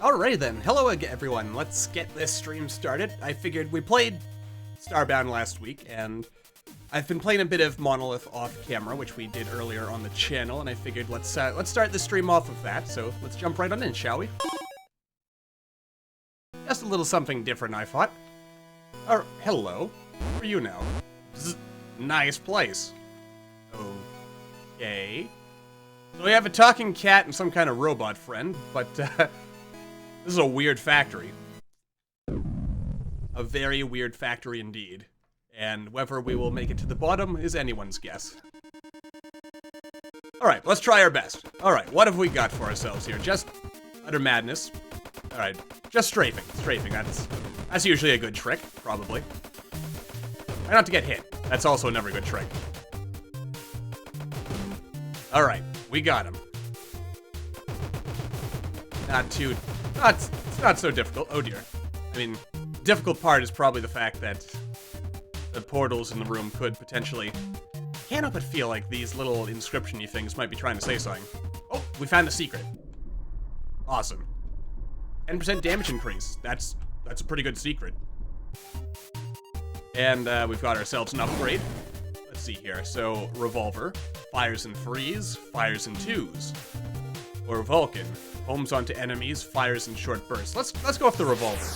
Alrighty then, hello again everyone, let's get this stream started. I figured we played Starbound last week, and I've been playing a bit of Monolith off camera, which we did earlier on the channel, and I figured let's start the stream off of that, so let's jump right on in, shall we? Just a little something different, I thought. Hello. Who are you now? Nice place. Okay. So we have a talking cat and some kind of robot friend, but this is a weird factory. A very weird factory indeed. And whether we will make it to the bottom is anyone's guess. Alright, let's try our best. Alright, what have we got for ourselves here? Just utter madness. Alright, just strafing. Strafing, that's usually a good trick, probably. Try not to get hit. That's also never a good trick. Alright, we got him. It's not so difficult. Oh dear. I mean, the difficult part is probably the fact that the portals in the room could potentially... Can't help but feel like these little inscription-y things might be trying to say something. Oh, we found the secret. Awesome. 10% damage increase. That's a pretty good secret. And we've got ourselves an upgrade. Let's see here. So, revolver. Fires in threes, fires in twos. Or Vulcan. Homes onto enemies, fires in short bursts. Let's go with the revolver.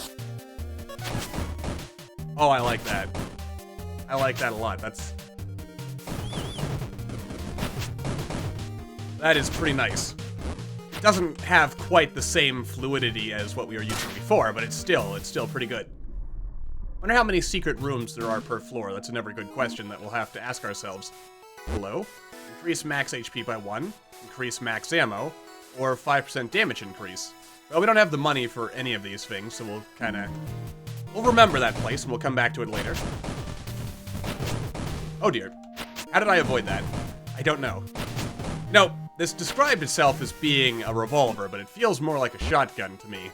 Oh, I like that. I like that a lot. That is pretty nice. It doesn't have quite the same fluidity as what we were using before, but it's still pretty good. Wonder how many secret rooms there are per floor. That's a never good question that we'll have to ask ourselves. Hello? Increase max HP by 1, increase max ammo, or 5% damage increase. Well, we don't have the money for any of these things, so we'll remember that place, and we'll come back to it later. Oh dear. How did I avoid that? I don't know. No, this described itself as being a revolver, but it feels more like a shotgun to me,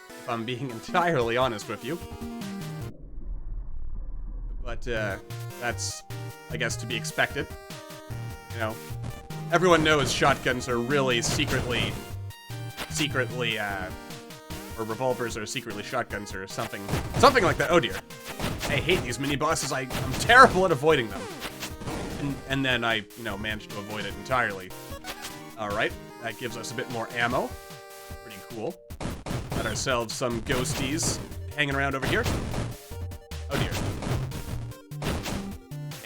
if I'm being entirely honest with you. But, that's, I guess, to be expected. You know, everyone knows shotguns are really secretly, or revolvers are secretly shotguns or something like that. Oh dear. I hate these mini-bosses. I'm terrible at avoiding them. And then I, managed to avoid it entirely. Alright, that gives us a bit more ammo. Pretty cool. Got ourselves some ghosties hanging around over here. Oh dear.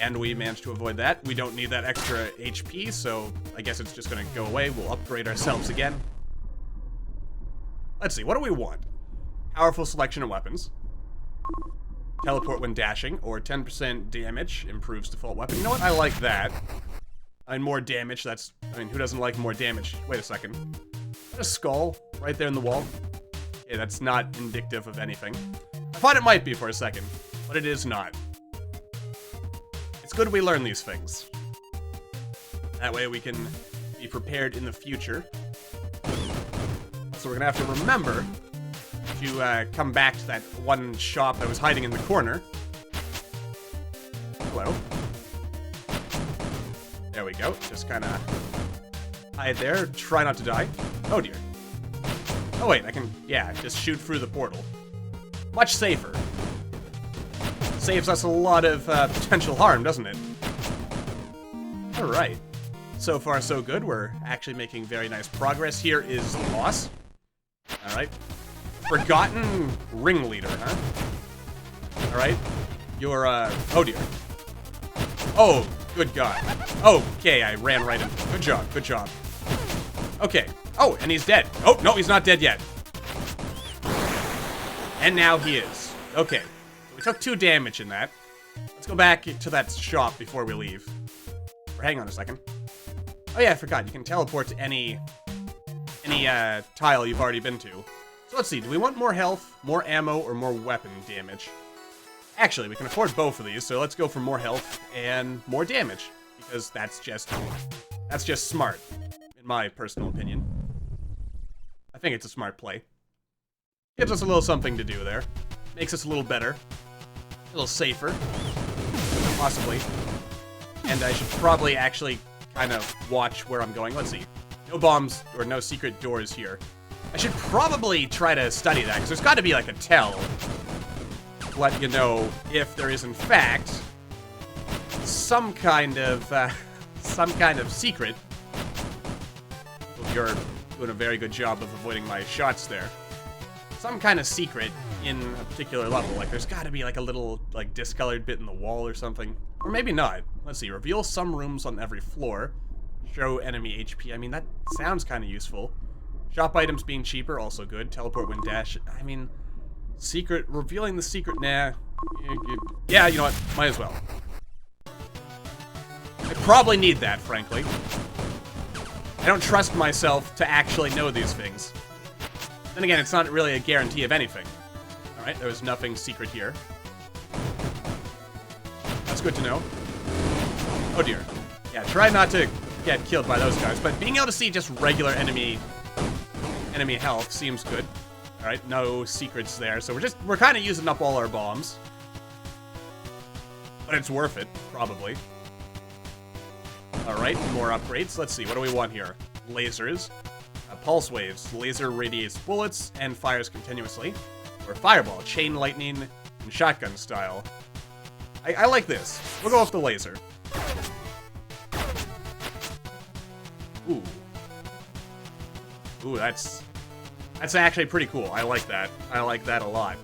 And we managed to avoid that. We don't need that extra HP, so I guess it's just gonna go away. We'll upgrade ourselves again. Let's see, what do we want? Powerful selection of weapons. Teleport when dashing, or 10% damage improves default weapon. You know what? I like that. And more damage, who doesn't like more damage? Wait a second. Is that a skull right there in the wall? Yeah, that's not indicative of anything. I thought it might be for a second, but it is not. It's good we learn these things. That way we can be prepared in the future. So we're gonna have to remember to come back to that one shop that was hiding in the corner. Hello. There we go. Just kind of hide there. Try not to die. Oh dear. Oh wait, I can, just shoot through the portal. Much safer. Saves us a lot of potential harm, doesn't it? Alright. So far, so good. We're actually making very nice progress. Here is the boss. Alright. Forgotten ringleader, huh? Alright. You're, oh dear. Oh, good God. Okay, I ran right in. Good job, good job. Okay. Oh, and he's dead. Oh, no, he's not dead yet. And now he is. Okay. We took 2 damage in that. Let's go back to that shop before we leave. Or hang on a second. Oh yeah, I forgot. You can teleport to any tile you've already been to. So let's see. Do we want more health, more ammo, or more weapon damage? Actually, we can afford both of these, so let's go for more health and more damage. Because that's just smart, in my personal opinion. I think it's a smart play. Gives us a little something to do there. Makes us a little better. A little safer. Possibly. And I should probably actually kind of watch where I'm going. Let's see. No bombs or no secret doors here. I should probably try to study that, because there's got to be like a tell to let you know if there is in fact some kind of secret. Well, you're doing a very good job of avoiding my shots there. Some kind of secret in a particular level. Like, there's got to be like a little like discolored bit in the wall or something, or maybe not. Let's see. Reveal some rooms on every floor. Show enemy HP. I mean, that sounds kind of useful. Shop items being cheaper, also good. Teleport when dash. I mean, secret. Revealing the secret. Nah. Yeah, you know what? Might as well. I probably need that, frankly. I don't trust myself to actually know these things. Then again, it's not really a guarantee of anything. Alright, there was nothing secret here. That's good to know. Oh dear. Yeah, try not to get killed by those guys, but being able to see just regular enemy health seems good. Alright, no secrets there, so we're kind of using up all our bombs. But it's worth it, probably. Alright, more upgrades. Let's see, what do we want here? Lasers. Pulse waves. Laser radiates bullets and fires continuously. Or fireball, chain lightning, and shotgun style. I like this. We'll go with the laser. Ooh. Ooh, that's actually pretty cool. I like that. I like that a lot.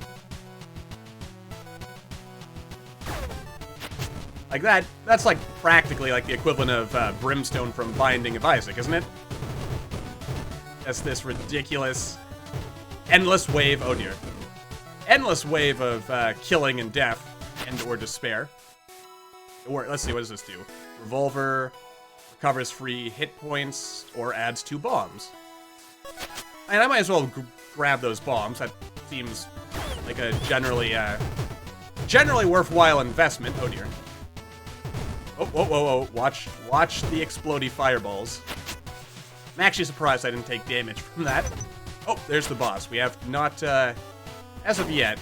Like that's like practically like the equivalent of Brimstone from Binding of Isaac, isn't it? That's this ridiculous, endless wave, oh dear. Endless wave of killing and death and/or despair. Or, let's see, what does this do? Revolver, recovers free hit points, or adds 2 bombs. And I might as well grab those bombs. That seems like a generally worthwhile investment. Oh dear. Oh, whoa, whoa, whoa. Watch the explodey fireballs. I'm actually surprised I didn't take damage from that. Oh, there's the boss. We have not, as of yet,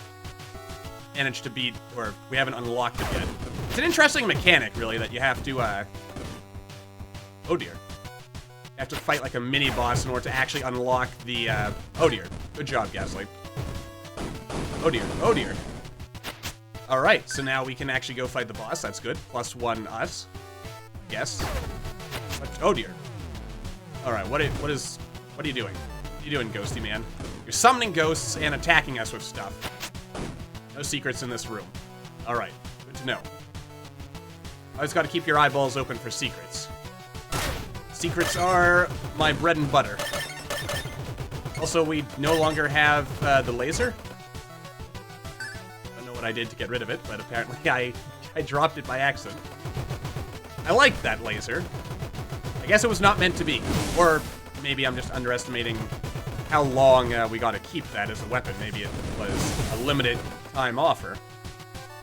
managed to beat, or we haven't unlocked it yet. It's an interesting mechanic, really, that you have to, oh dear. You have to fight like a mini-boss in order to actually unlock the, oh dear. Good job, Gaslight. Oh dear, oh dear. Alright, so now we can actually go fight the boss. That's good. +1 us. I guess. But, oh dear. Alright, what are you doing? What are you doing, ghosty man? You're summoning ghosts and attacking us with stuff. No secrets in this room. Alright, good to know. Always gotta keep your eyeballs open for secrets. Secrets are my bread and butter. Also, we no longer have the laser. I don't know what I did to get rid of it, but apparently I dropped it by accident. I like that laser. I guess it was not meant to be. Or maybe I'm just underestimating how long we gotta keep that as a weapon. Maybe it was a limited time offer.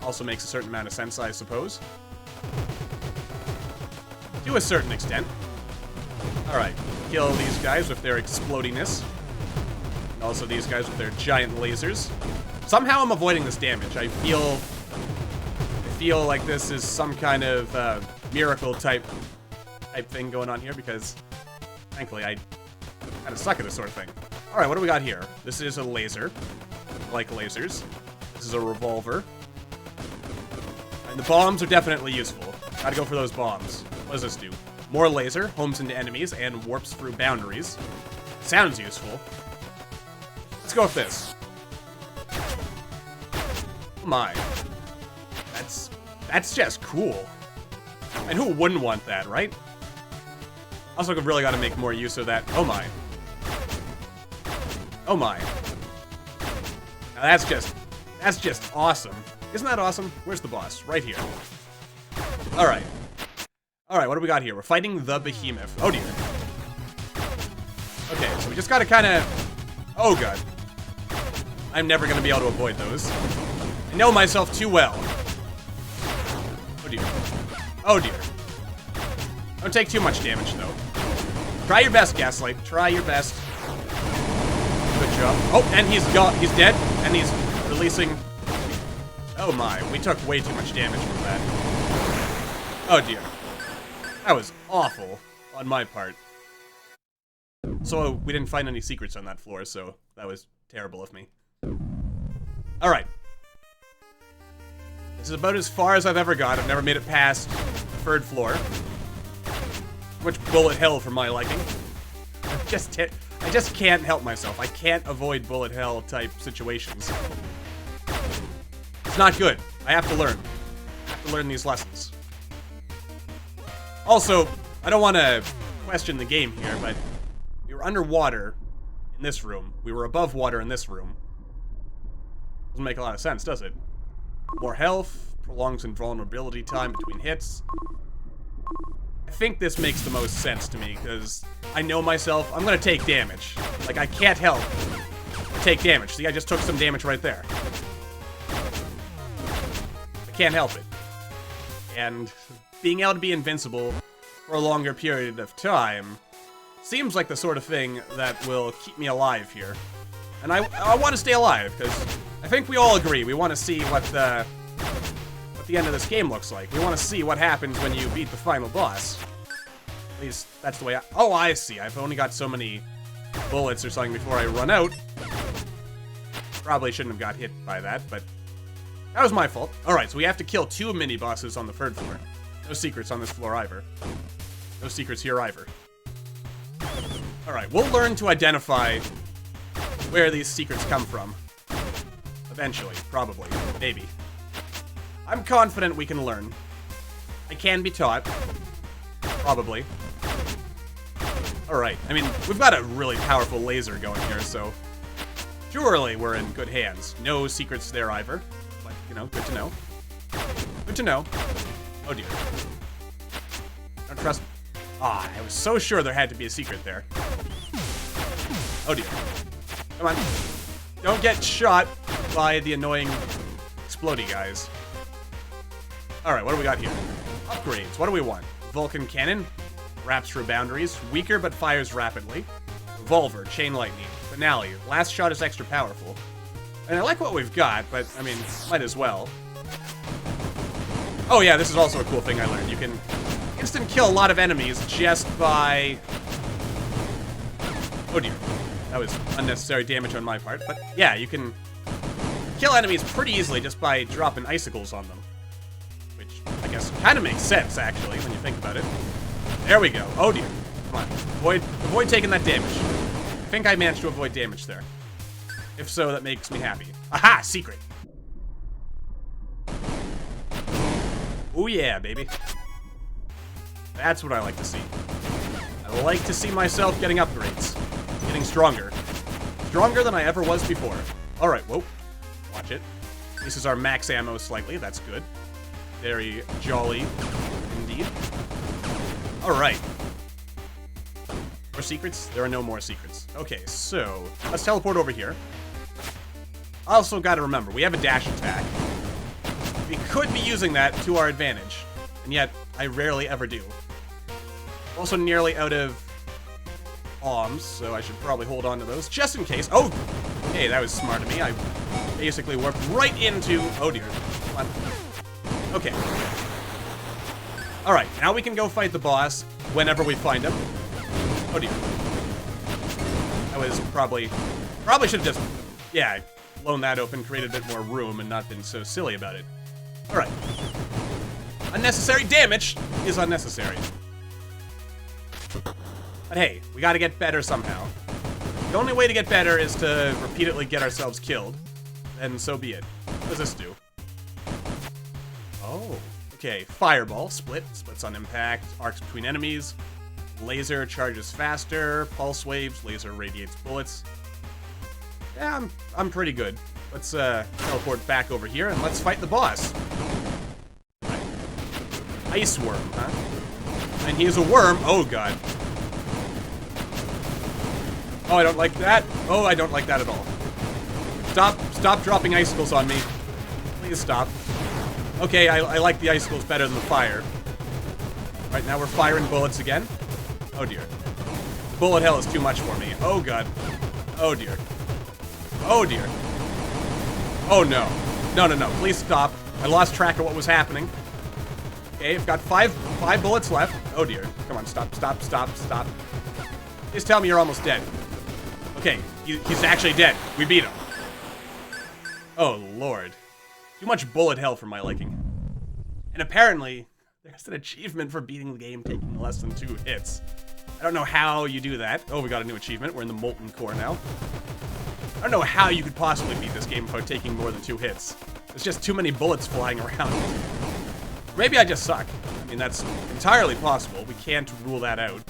Also makes a certain amount of sense, I suppose. To a certain extent. Alright, kill these guys with their explodiness. And also these guys with their giant lasers. Somehow I'm avoiding this damage. I feel like this is some kind of miracle type thing going on here, because thankfully I kind of suck at this sort of thing. Alright, what do we got here? This is a laser. I like lasers. This is a revolver. And the bombs are definitely useful. Gotta go for those bombs. What does this do? More laser, homes into enemies, and warps through boundaries. Sounds useful. Let's go with this. Oh my. That's just cool. And who wouldn't want that, right? Also, I've really got to make more use of that. Oh my. Oh my. Now that's just awesome. Isn't that awesome? Where's the boss? Right here. Alright. Alright, what do we got here? We're fighting the behemoth. Oh dear. Okay, so we just gotta kinda... Oh god. I'm never gonna be able to avoid those. I know myself too well. Oh dear. Oh dear. Don't take too much damage, though. Try your best, Gaslight. Try your best. Good job. Oh, and he's dead, and he's releasing... Oh my, we took way too much damage from that. Oh dear. That was awful on my part. So we didn't find any secrets on that floor, so that was terrible of me. Alright. This is about as far as I've ever got. I've never made it past the 3rd floor. Much bullet hell for my liking. I just can't help myself. I can't avoid bullet hell type situations. It's not good. I have to learn. I have to learn these lessons. Also, I don't want to question the game here, but we were underwater in this room. We were above water in this room. Doesn't make a lot of sense, does it? More health, prolongs invulnerability time between hits. I think this makes the most sense to me, because I know myself. I'm going to take damage. Like, I can't help but take damage. See, I just took some damage right there. I can't help it. And being able to be invincible for a longer period of time seems like the sort of thing that will keep me alive here. And I want to stay alive, because I think we all agree. We want to see what the end of this game looks like. We want to see what happens when you beat the final boss. At least, that's the way oh, I see. I've only got so many bullets or something before I run out. Probably shouldn't have got hit by that, but that was my fault. Alright, so we have to kill 2 mini-bosses on the 3rd floor. No secrets on this floor either. No secrets here either. Alright, we'll learn to identify where these secrets come from. Eventually, probably, maybe. I'm confident we can learn. I can be taught. Probably. Alright, I mean, we've got a really powerful laser going here, so surely we're in good hands. No secrets there either. But, you know, good to know. Good to know. Oh dear. Don't trust me. Ah, I was so sure there had to be a secret there. Oh dear. Come on. Don't get shot by the annoying explodey guys. Alright, what do we got here? Upgrades. What do we want? Vulcan Cannon. Wraps through boundaries. Weaker but fires rapidly. Revolver. Chain Lightning. Finale. Last shot is extra powerful. And I like what we've got, but, I mean, might as well. Oh yeah, this is also a cool thing I learned. You can instant kill a lot of enemies just by... Oh dear. That was unnecessary damage on my part. But yeah, you can kill enemies pretty easily just by dropping icicles on them. Which, I guess, kind of makes sense, actually, when you think about it. There we go. Oh dear. Come on. Avoid taking that damage. I think I managed to avoid damage there. If so, that makes me happy. Aha! Secret! Oh yeah, baby. That's what I like to see. I like to see myself getting upgrades. Getting stronger. Stronger than I ever was before. Alright, whoa. Watch it. This is our max ammo slightly. That's good. Very jolly indeed. Alright. More secrets? There are no more secrets. Okay, so let's teleport over here. Also gotta remember, we have a dash attack. We could be using that to our advantage, and yet I rarely ever do. Also nearly out of bombs, so I should probably hold on to those just in case. Oh, hey, that was smart of me. I basically warped right into... Oh dear. Come on. Okay. Alright, now we can go fight the boss whenever we find him. Oh dear. That was probably should have just, yeah, blown that open, created a bit more room, and not been so silly about it. Alright. Unnecessary damage is unnecessary. But hey, we gotta get better somehow. The only way to get better is to repeatedly get ourselves killed. And so be it. What does this do? Oh. Okay, Fireball, splits on impact, arcs between enemies. Laser charges faster, pulse waves, laser radiates bullets. Yeah, I'm pretty good. Let's teleport back over here and let's fight the boss. Right. Ice worm, huh? And he is a worm. Oh god. Oh, I don't like that. Oh, I don't like that at all. Stop dropping icicles on me. Please stop. Okay, I like the icicles better than the fire. Right, now we're firing bullets again. Oh dear. Bullet hell is too much for me. Oh god. Oh dear. Oh dear. Oh no. No. Please stop. I lost track of what was happening. Okay, I've got five bullets left. Oh dear. Come on, stop. Please tell me you're almost dead. Okay, he's actually dead. We beat him. Oh, Lord. Too much bullet hell for my liking. And apparently, there's an achievement for beating the game taking less than 2 hits. I don't know how you do that. Oh, we got a new achievement. We're in the Molten Core now. I don't know how you could possibly beat this game without taking more than 2 hits. There's just too many bullets flying around. Maybe I just suck. I mean, that's entirely possible. We can't rule that out.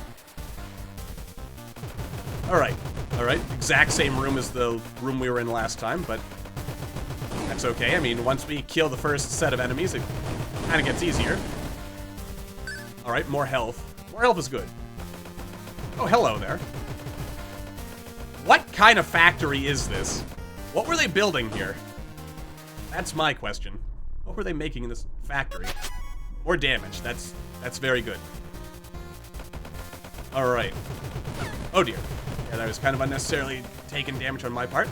Alright. Alright. Exact same room as the room we were in last time, but that's okay. I mean, once we kill the first set of enemies, it kind of gets easier. Alright, more health. More health is good. Oh, hello there. What kind of factory is this? What were they building here? That's my question. What were they making in this factory? More damage. That's very good. Alright. Oh dear. Yeah, that was kind of unnecessarily taking damage on my part.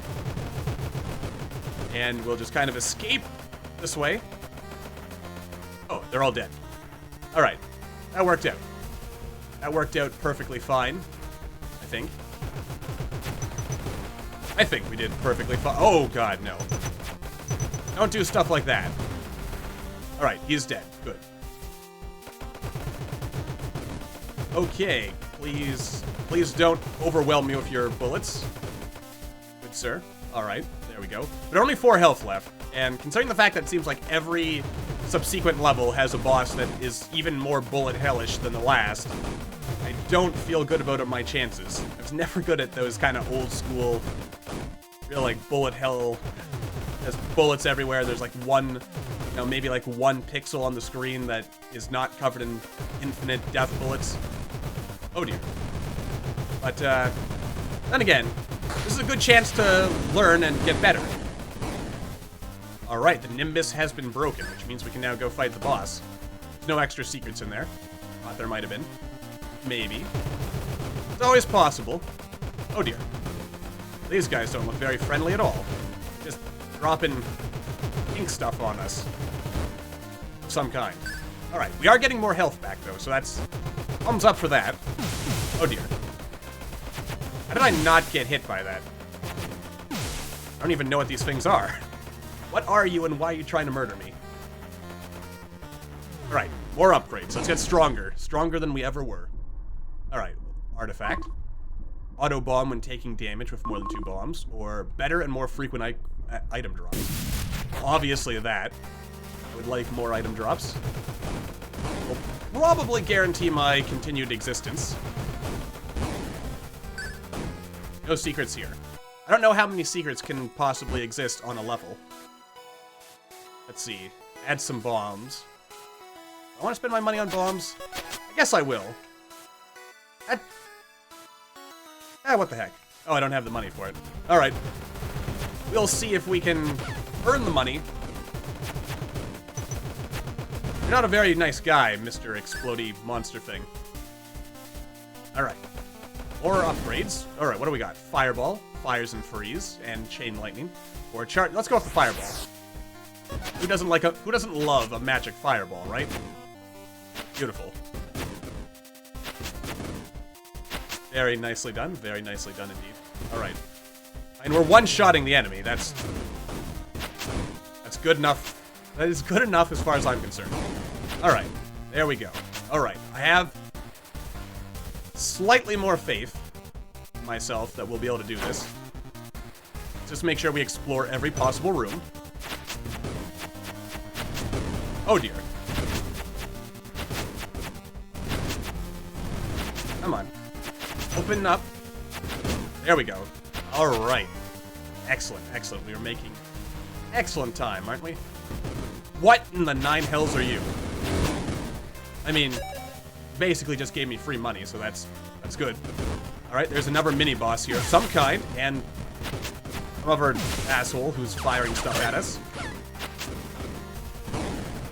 And we'll just kind of escape this way. Oh, they're all dead. Alright. That worked out. That worked out perfectly fine, I think. I think we did perfectly fine. Oh, God, no. Don't do stuff like that. Alright, he's dead. Good. Okay, please don't overwhelm me with your bullets. Good sir. Alright, there we go. But only 4 health left, and considering the fact that it seems like every subsequent level has a boss that is even more bullet hellish than the last, I don't feel good about my chances. I was never good at those kind of old school, real like bullet hell. There's bullets everywhere. There's like one, you know, maybe like 1 pixel on the screen that is not covered in infinite death bullets. Oh dear. But then again, this is a good chance to learn and get better. Alright, the Nimbus has been broken, which means we can now go fight the boss. There's no extra secrets in there. Thought there might have been. Maybe. It's always possible. Oh dear. These guys don't look very friendly at all. Just dropping pink stuff on us. Of some kind. Alright, we are getting more health back though, so that's thumbs up for that. Oh dear. How did I not get hit by that? I don't even know what these things are. What are you and why are you trying to murder me? Alright, more upgrades. Let's get stronger. Stronger than we ever were. Alright, artifact. Auto bomb when taking damage with more than 2 bombs. Or better and more frequent item drops. Obviously that. I would like more item drops. Will probably guarantee my continued existence. No secrets here. I don't know how many secrets can possibly exist on a level. Let's see. Add some bombs. I want to spend my money on bombs. I guess I will. What the heck? Oh, I don't have the money for it. Alright. We'll see if we can earn the money. You're not a very nice guy, Mr. Explodey monster thing. Alright. More upgrades. Alright, what do we got? Fireball, Fires and Freeze, and Chain Lightning. Or Chart. Let's go with the Fireball. Who doesn't love a magic fireball, right? Beautiful. Very nicely done. Very nicely done indeed. Alright. And we're one-shotting the enemy. That's good enough. That is good enough as far as I'm concerned. Alright. There we go. Alright. I have slightly more faith in myself that we'll be able to do this. Just make sure we explore every possible room. Oh dear. Come on. Open up. There we go. Alright. Excellent, excellent. We are making excellent time, aren't we? What in the 9 hells are you? I mean, basically just gave me free money, so that's good. Alright, there's another mini-boss here of some kind, and some other asshole who's firing stuff at us.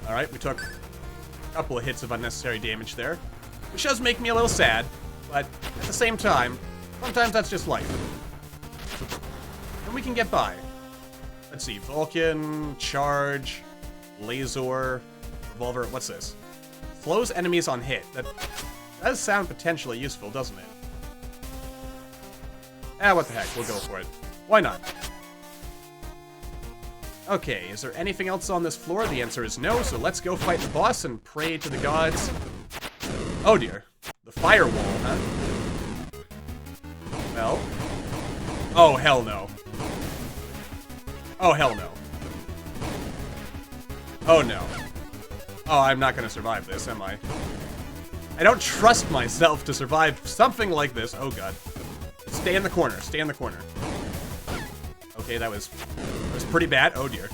Alright, we took a couple of hits of unnecessary damage there, which does make me a little sad, but at the same time, sometimes that's just life. And we can get by. Let's see, Vulcan, Charge, Laser, Revolver, what's this? Slows enemies on hit. That does sound potentially useful, doesn't it? What the heck, we'll go for it. Why not? Okay, is there anything else on this floor? The answer is no, so let's go fight the boss and pray to the gods. Oh dear. The firewall, huh? Well. Oh, hell no. Oh, hell no. Oh, no. Oh, I'm not gonna survive this, am I? I don't trust myself to survive something like this. Oh, God. Stay in the corner. Stay in the corner. Okay, that was pretty bad. Oh, dear.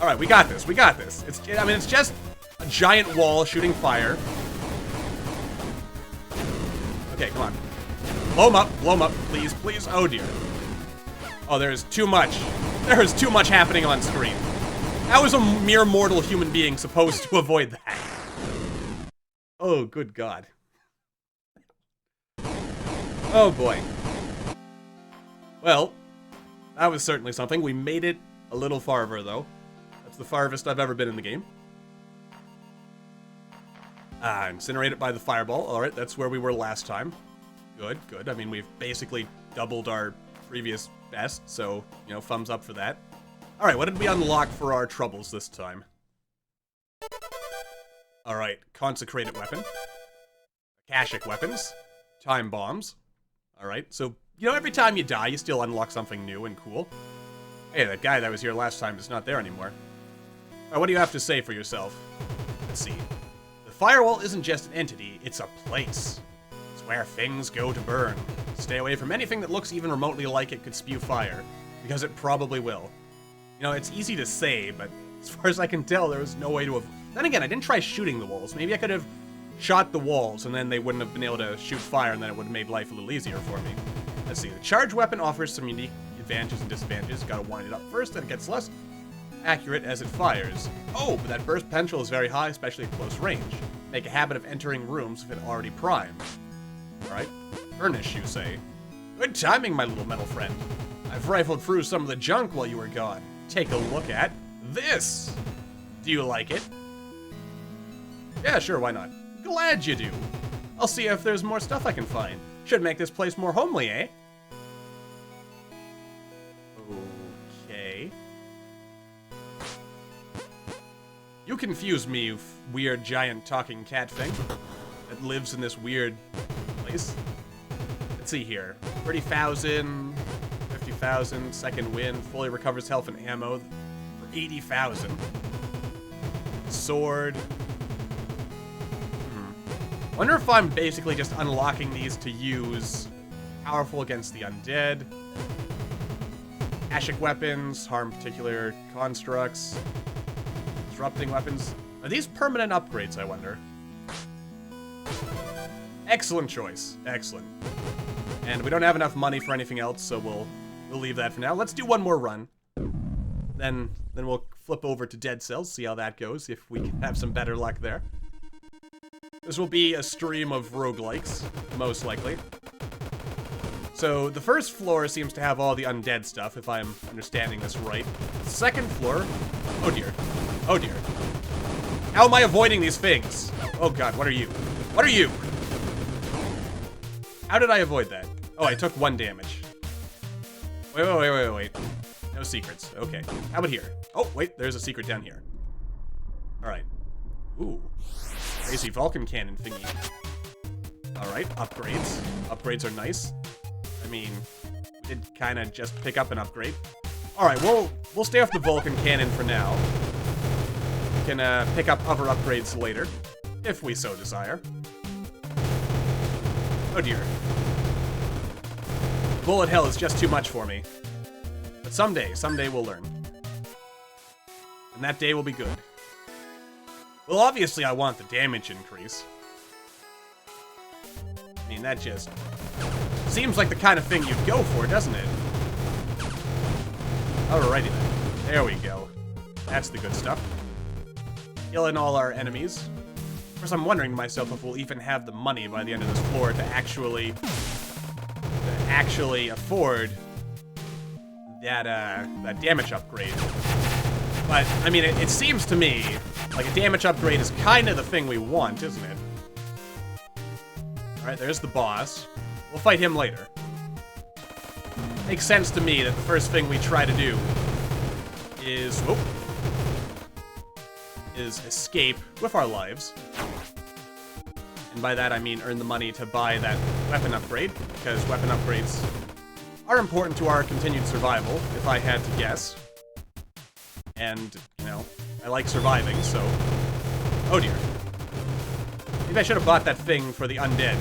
All right, we got this. We got this. It's just a giant wall shooting fire. Okay, come on. Blow him up, please, please. Oh, dear. Oh, there's too much. There is too much happening on screen. How is a mere mortal human being supposed to avoid that? Oh, good God. Oh, boy. Well, that was certainly something. We made it a little farther, though. That's the farthest I've ever been in the game. Incinerated by the fireball. Alright, that's where we were last time. Good, good. I mean, we've basically doubled our previous best, so, you know, thumbs up for that. Alright, what did we unlock for our troubles this time? Alright, consecrated weapon. Akashic weapons. Time bombs. Alright, so, you know, every time you die, you still unlock something new and cool. Hey, that guy that was here last time is not there anymore. Alright, what do you have to say for yourself? Let's see. The firewall isn't just an entity, it's a place. It's where things go to burn. Stay away from anything that looks even remotely like it could spew fire, because it probably will. You know, it's easy to say, but as far as I can tell, there was no way to... Then again, I didn't try shooting the walls. Maybe I could have shot the walls, and then they wouldn't have been able to shoot fire, and then it would have made life a little easier for me. Let's see. The charge weapon offers some unique advantages and disadvantages. Gotta wind it up first, then it gets less accurate as it fires. Oh, but that burst potential is very high, especially at close range. Make a habit of entering rooms if it already primed. Alright. Furnish, you say. Good timing, my little metal friend. I've rifled through some of the junk while you were gone. Take a look at this. Do you like it? Yeah, sure, why not? Glad you do. I'll see if there's more stuff I can find. Should make this place more homely, eh? Okay. You confuse me, you weird giant talking cat thing that lives in this weird place. Let's see here. 30,000, 50,000, second wind, fully recovers health and ammo for 80,000. Sword. Wonder if I'm basically just unlocking these to use powerful against the undead. Akashic weapons, harm particular constructs. Disrupting weapons. Are these permanent upgrades, I wonder? Excellent choice. Excellent. And we don't have enough money for anything else, so we'll leave that for now. Let's do one more run. Then we'll flip over to Dead Cells, see how that goes, if we can have some better luck there. This will be a stream of roguelikes, most likely. So, the first floor seems to have all the undead stuff, if I'm understanding this right. The second floor... Oh dear. Oh dear. How am I avoiding these things? Oh god, what are you? What are you? How did I avoid that? Oh, I took 1 damage. Wait. No secrets. Okay. How about here? Oh, wait, there's a secret down here. Alright. Ooh. Crazy Vulcan cannon thingy. Alright, upgrades. Upgrades are nice. I mean, we did kind of just pick up an upgrade. Alright, we'll stay off the Vulcan cannon for now. We can pick up other upgrades later, if we so desire. Oh dear. Bullet hell is just too much for me. But someday we'll learn. And that day will be good. Well, obviously I want the damage increase. I mean, that just seems like the kind of thing you'd go for, doesn't it? Alrighty then. There we go. That's the good stuff. Killing all our enemies. Of course, I'm wondering to myself if we'll even have the money by the end of this floor to actually afford that damage upgrade. But, I mean, it seems to me like a damage upgrade is kind of the thing we want, isn't it? Alright, there's the boss. We'll fight him later. makes sense to me that the first thing we try to do is, escape with our lives. And by that I mean earn the money to buy that weapon upgrade, because weapon upgrades are important to our continued survival, if I had to guess. And, you know, I like surviving, so... Oh dear. Maybe I should have bought that thing for the undead.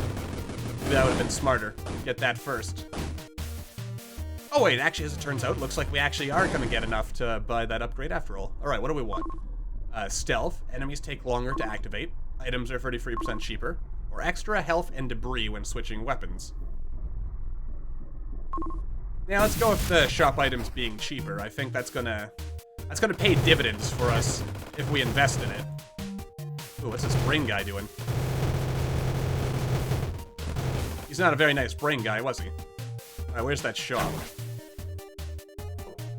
Maybe that would have been smarter. Get that first. Oh wait, actually, as it turns out, looks like we actually are going to get enough to buy that upgrade after all. Alright, what do we want? Stealth. Enemies take longer to activate. Items are 33% cheaper. Or extra health and debris when switching weapons. Now let's go with the shop items being cheaper. I think that's gonna pay dividends for us if we invest in it. Ooh, what's this brain guy doing? He's not a very nice brain guy, was he? Alright, where's that shop?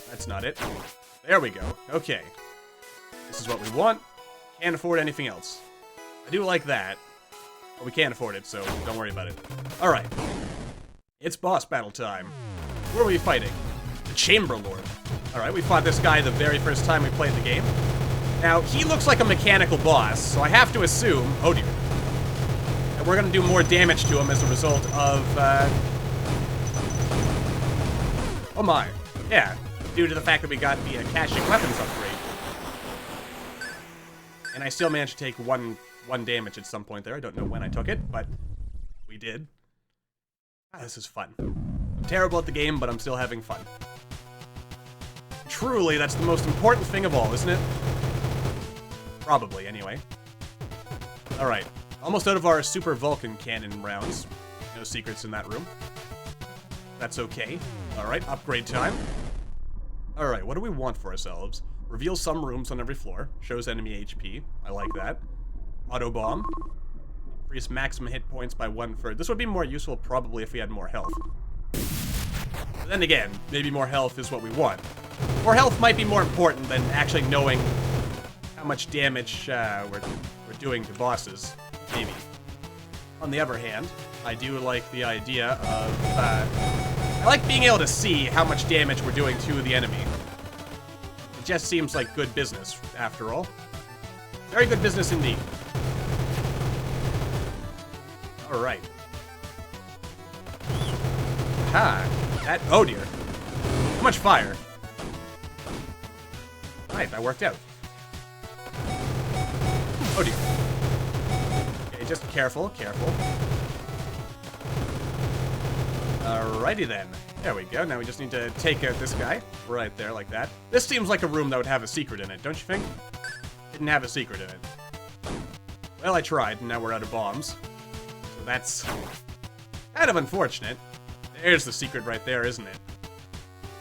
That's not it. There we go. Okay. This is what we want. Can't afford anything else. I do like that. But we can't afford it, so don't worry about it. Alright. It's boss battle time. Who are we fighting? The Chamber Lord. Alright, we fought this guy the very first time we played the game. Now, he looks like a mechanical boss, so I have to assume... Oh dear. That we're gonna do more damage to him as a result of, Oh my. Yeah. Due to the fact that we got the caching weapons upgrade. And I still managed to take one damage at some point there. I don't know when I took it, but we did. Ah, this is fun. I'm terrible at the game, but I'm still having fun. Truly, that's the most important thing of all, isn't it? Probably, anyway. Alright. Almost out of our Super Vulcan Cannon rounds. No secrets in that room. That's okay. Alright, upgrade time. Alright, what do we want for ourselves? Reveals some rooms on every floor. Shows enemy HP. I like that. Auto bomb. Increase maximum hit points by 1/3. This would be more useful probably if we had more health. But then again, maybe more health is what we want. More health might be more important than actually knowing how much damage we're doing to bosses. Maybe. On the other hand, I do like the idea of... I like being able to see how much damage we're doing to the enemy. It just seems like good business, after all. Very good business indeed. Alright. Ha! That... Oh dear. Too much fire. Alright, that worked out. Oh dear. Okay, just careful, careful. Alrighty then. There we go. Now we just need to take out this guy. Right there, like that. This seems like a room that would have a secret in it, don't you think? Didn't have a secret in it. Well, I tried, and now we're out of bombs. So that's kind of unfortunate. There's the secret right there, isn't it?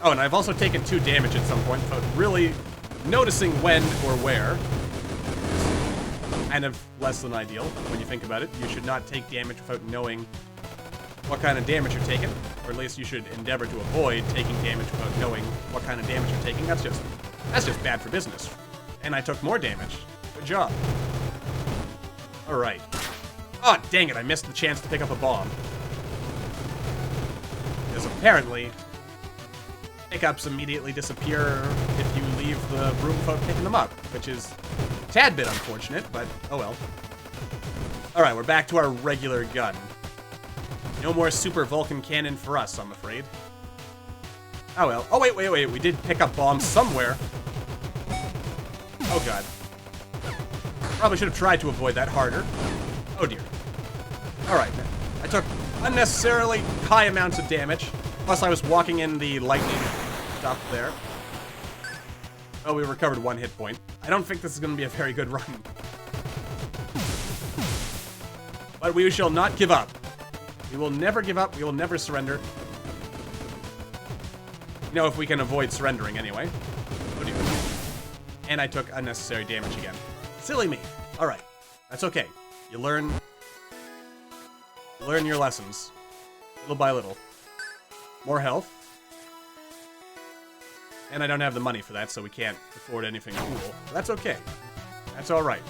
Oh, and I've also taken 2 damage at some point without really noticing when or where. Kind of less than ideal when you think about it. You should not take damage without knowing what kind of damage you're taking, or at least you should endeavor to avoid taking damage without knowing what kind of damage you're taking. That's just bad for business. And I took more damage. Good job. Alright. Oh, dang it, I missed the chance to pick up a bomb. Because apparently, pickups immediately disappear if you leave the room without picking them up, which is a tad bit unfortunate, but oh well. Alright, we're back to our regular gun. No more Super Vulcan Cannon for us, I'm afraid. Oh well. Oh, wait. We did pick up bombs somewhere. Oh, God. Probably should have tried to avoid that harder. Oh, dear. Alright. I took unnecessarily high amounts of damage. Plus, I was walking in the lightning stuff there. Oh, we recovered 1 hit point. I don't think this is going to be a very good run. But we shall not give up. We will never give up. We will never surrender. You know, if we can avoid surrendering anyway. Oh dear. And I took unnecessary damage again. Silly me. Alright. That's okay. You learn your lessons. Little by little. More health. And I don't have the money for that, so we can't afford anything cool. But that's okay. That's alright.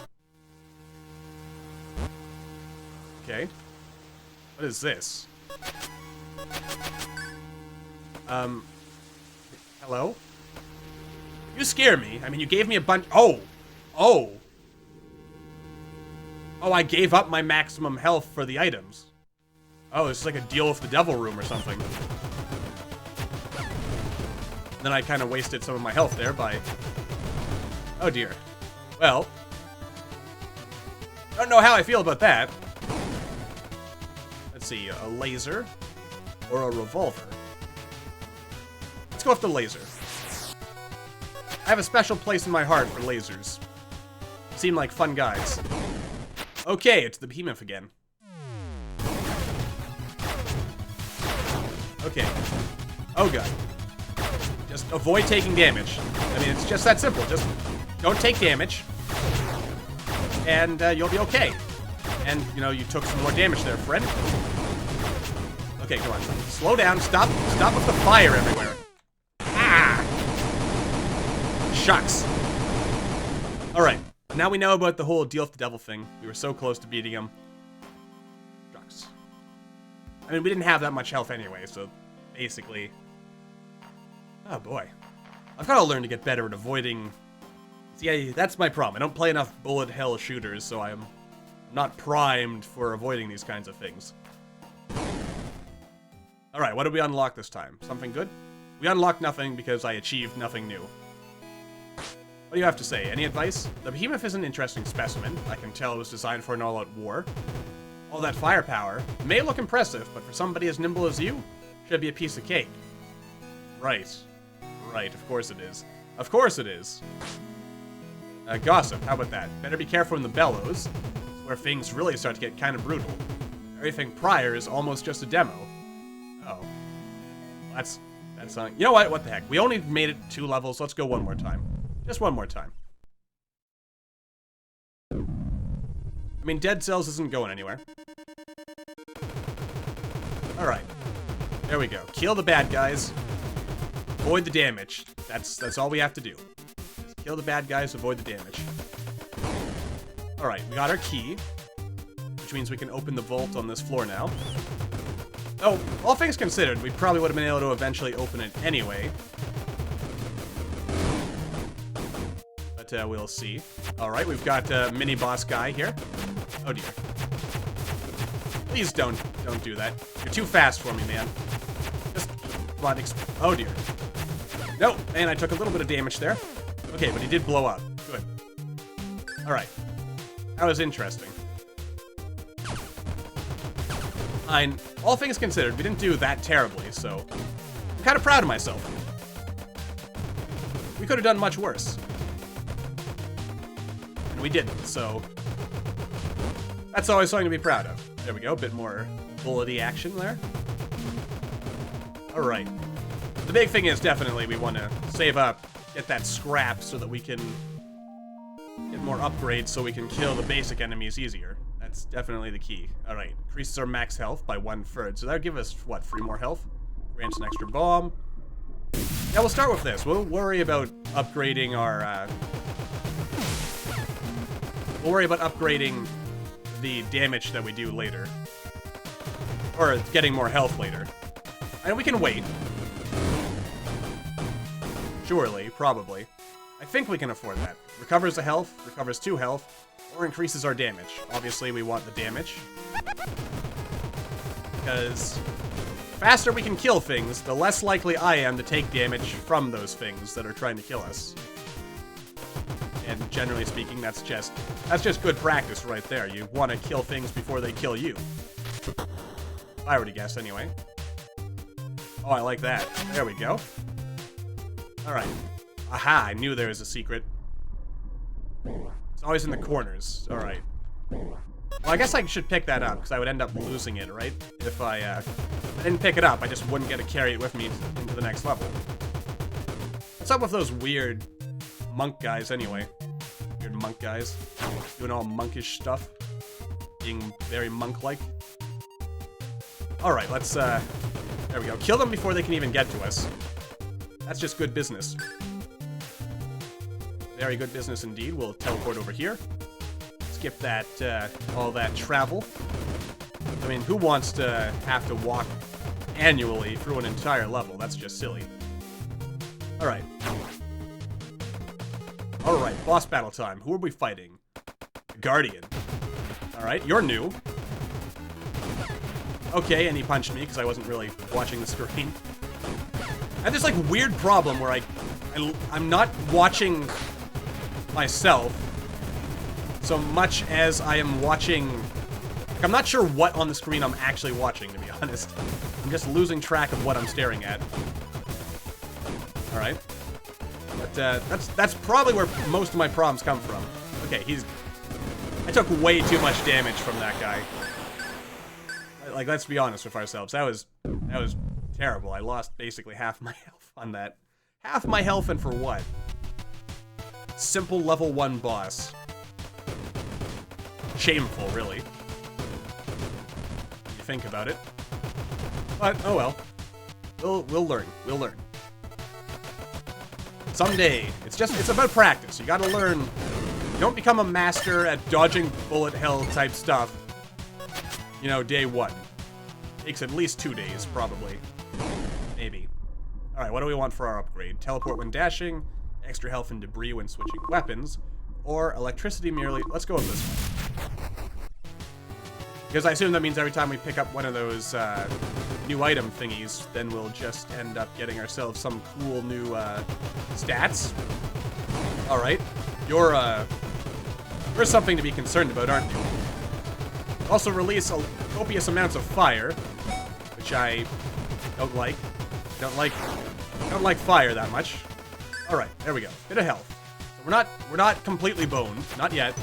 Okay. What is this? Hello? You scare me. I mean, you gave me a bunch. Oh! Oh! Oh, I gave up my maximum health for the items. Oh, it's like a deal with the devil room or something. Then I kind of wasted some of my health there by... Oh dear. Well... I don't know how I feel about that. Let's see, a laser or a revolver. Let's go with the laser. I have a special place in my heart for lasers. Seem like fun guys. Okay, it's the behemoth again. Okay. Oh god. Just avoid taking damage. I mean, it's just that simple. Just don't take damage. And you'll be okay. And, you know, you took some more damage there, friend. Okay, come on. Slow down. Stop with the fire everywhere. Ah! Shucks. Alright. Now we know about the whole deal with the devil thing. We were so close to beating him. Shucks. I mean, we didn't have that much health anyway, so basically... Oh boy. I've got to learn to get better at avoiding... See, that's my problem. I don't play enough bullet hell shooters, so I'm not primed for avoiding these kinds of things. Alright, what did we unlock this time? Something good? We unlocked nothing because I achieved nothing new. What do you have to say? Any advice? The behemoth is an interesting specimen. I can tell it was designed for an all-out war. All that firepower may look impressive, but for somebody as nimble as you, should be a piece of cake. Right. Right, of course it is. Of course it is. Gossip, how about that? Better be careful in the bellows, where things really start to get kind of brutal. Everything prior is almost just a demo. Oh. That's not... You know what? What the heck? We only made it 2 levels. Let's go one more time. Just one more time. I mean, Dead Cells isn't going anywhere. Alright. There we go. Kill the bad guys. Avoid the damage. That's all we have to do. Just kill the bad guys, avoid the damage. Alright, we got our key. Which means we can open the vault on this floor now. Oh, all things considered, we probably would have been able to eventually open it anyway. But we'll see. Alright, we've got a mini-boss guy here. Oh dear. Please don't do that. You're too fast for me, man. Just... Oh dear. No, and I took a little bit of damage there. Okay, but he did blow up. Good. Alright. That was interesting. Fine. All things considered, we didn't do that terribly, so... I'm kind of proud of myself. We could have done much worse. And we didn't, so... That's always something to be proud of. There we go, a bit more bullety action there. Alright. The big thing is definitely we want to save up, get that scrap so that we can get more upgrades so we can kill the basic enemies easier. That's definitely the key. Alright, increases our max health by 1/3. So that'll give us, what, 3 more health? Grants an extra bomb. Yeah, we'll start with this. We'll worry about upgrading our, We'll worry about upgrading the damage that we do later. Or getting more health later. And we can wait. Surely, probably. I think we can afford that. Recovers the health, recovers 2 health, or increases our damage. Obviously, we want the damage. Because the faster we can kill things, the less likely I am to take damage from those things that are trying to kill us. And generally speaking, that's just good practice right there. You want to kill things before they kill you. I already guessed anyway. Oh, I like that. There we go. Alright. Aha, I knew there was a secret. It's always in the corners. Alright. Well, I guess I should pick that up, because I would end up losing it, right? If I didn't pick it up, I just wouldn't get to carry it with me into the next level. What's up with those weird monk guys, anyway? Weird monk guys. Doing all monkish stuff. Being very monk-like. Alright, let's, there we go. Kill them before they can even get to us. That's just good business. Very good business indeed. We'll teleport over here. Skip that, all that travel. I mean, who wants to have to walk annually through an entire level. That's just silly. Alright. Alright, boss battle time. Who are we fighting? The Guardian. Alright, you're new. Okay, and he punched me because I wasn't really watching the screen. I have this, like, weird problem where I'm not watching myself so much as I am watching... Like, I'm not sure what on the screen I'm actually watching, to be honest. I'm just losing track of what I'm staring at. Alright. But, that's probably where most of my problems come from. Okay, I took way too much damage from that guy. Like, let's be honest with ourselves. That was terrible. I lost basically half my health on that. Half my health, and for what? Simple level 1 boss. Shameful, really. You think about it. But, oh well. We'll learn. We'll learn. Someday. It's about practice. You gotta learn. You don't become a master at dodging bullet hell type stuff, you know, day 1. Takes at least 2 days, probably. Maybe. Alright, what do we want for our upgrade? Teleport when dashing, extra health and debris when switching weapons, or electricity merely... Let's go with this one. Because I assume that means every time we pick up one of those new item thingies, then we'll just end up getting ourselves some cool new stats. Alright. You're something to be concerned about, aren't you? Also release copious amounts of fire, which I don't like. Don't like fire that much. All right, there we go. Bit of health. So we're not completely boned, not yet.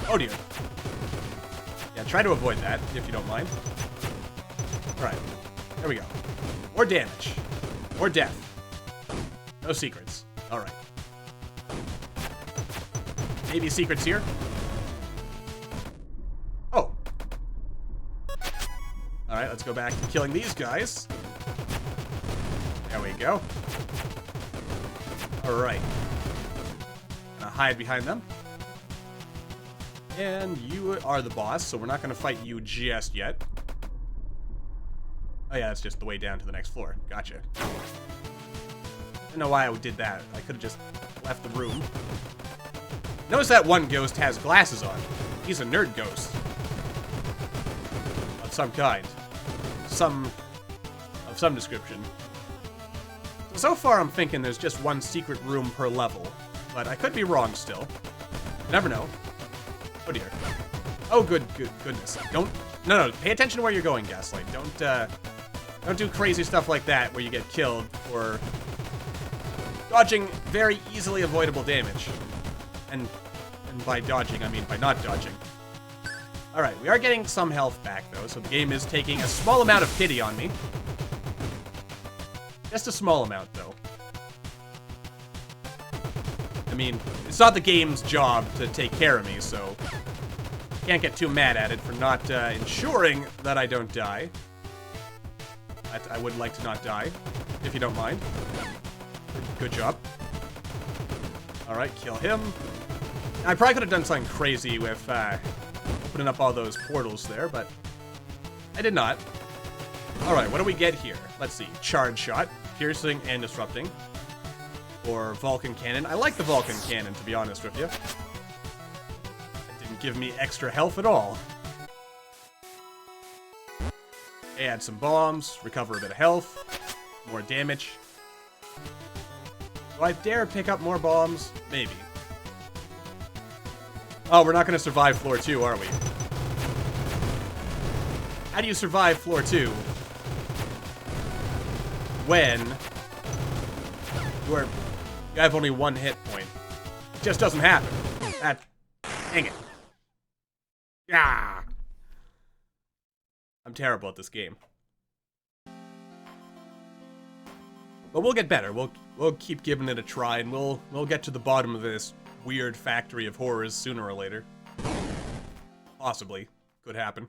Oh dear. Yeah, try to avoid that if you don't mind. All right, there we go. More damage, more death. No secrets. All right. Maybe secrets here. Oh. Alright, let's go back to killing these guys. There we go. Alright. Gonna hide behind them. And you are the boss, so we're not gonna fight you just yet. Oh yeah, that's just the way down to the next floor. Gotcha. I don't know why I did that. I could have just left the room. Notice that one ghost has glasses on. He's a nerd ghost. Of some kind. Of some description. So far I'm thinking there's just one secret room per level. But I could be wrong still. You never know. Oh dear. Oh goodness. No, pay attention to where you're going, Gaslight. Don't do crazy stuff like that where you get killed for dodging very easily avoidable damage. And by dodging, I mean by not dodging. Alright, we are getting some health back, though, so the game is taking a small amount of pity on me. Just a small amount, though. I mean, it's not the game's job to take care of me, so... Can't get too mad at it for not ensuring that I don't die. I would like to not die, if you don't mind. Good job. Alright, kill him. I probably could have done something crazy with putting up all those portals there, but I did not. Alright, what do we get here? Let's see. Charge shot, piercing, and disrupting. Or Vulcan cannon. I like the Vulcan cannon, to be honest with you. It didn't give me extra health at all. Add some bombs, recover a bit of health, more damage. Do I dare pick up more bombs? Maybe. Oh, we're not going to survive floor 2, are we? How do you survive floor 2 when you have only 1 hit point? It just doesn't happen. Dang it. Ah! I'm terrible at this game. But we'll get better. We'll keep giving it a try, and we'll get to the bottom of this weird factory of horrors sooner or later. Possibly. Could happen.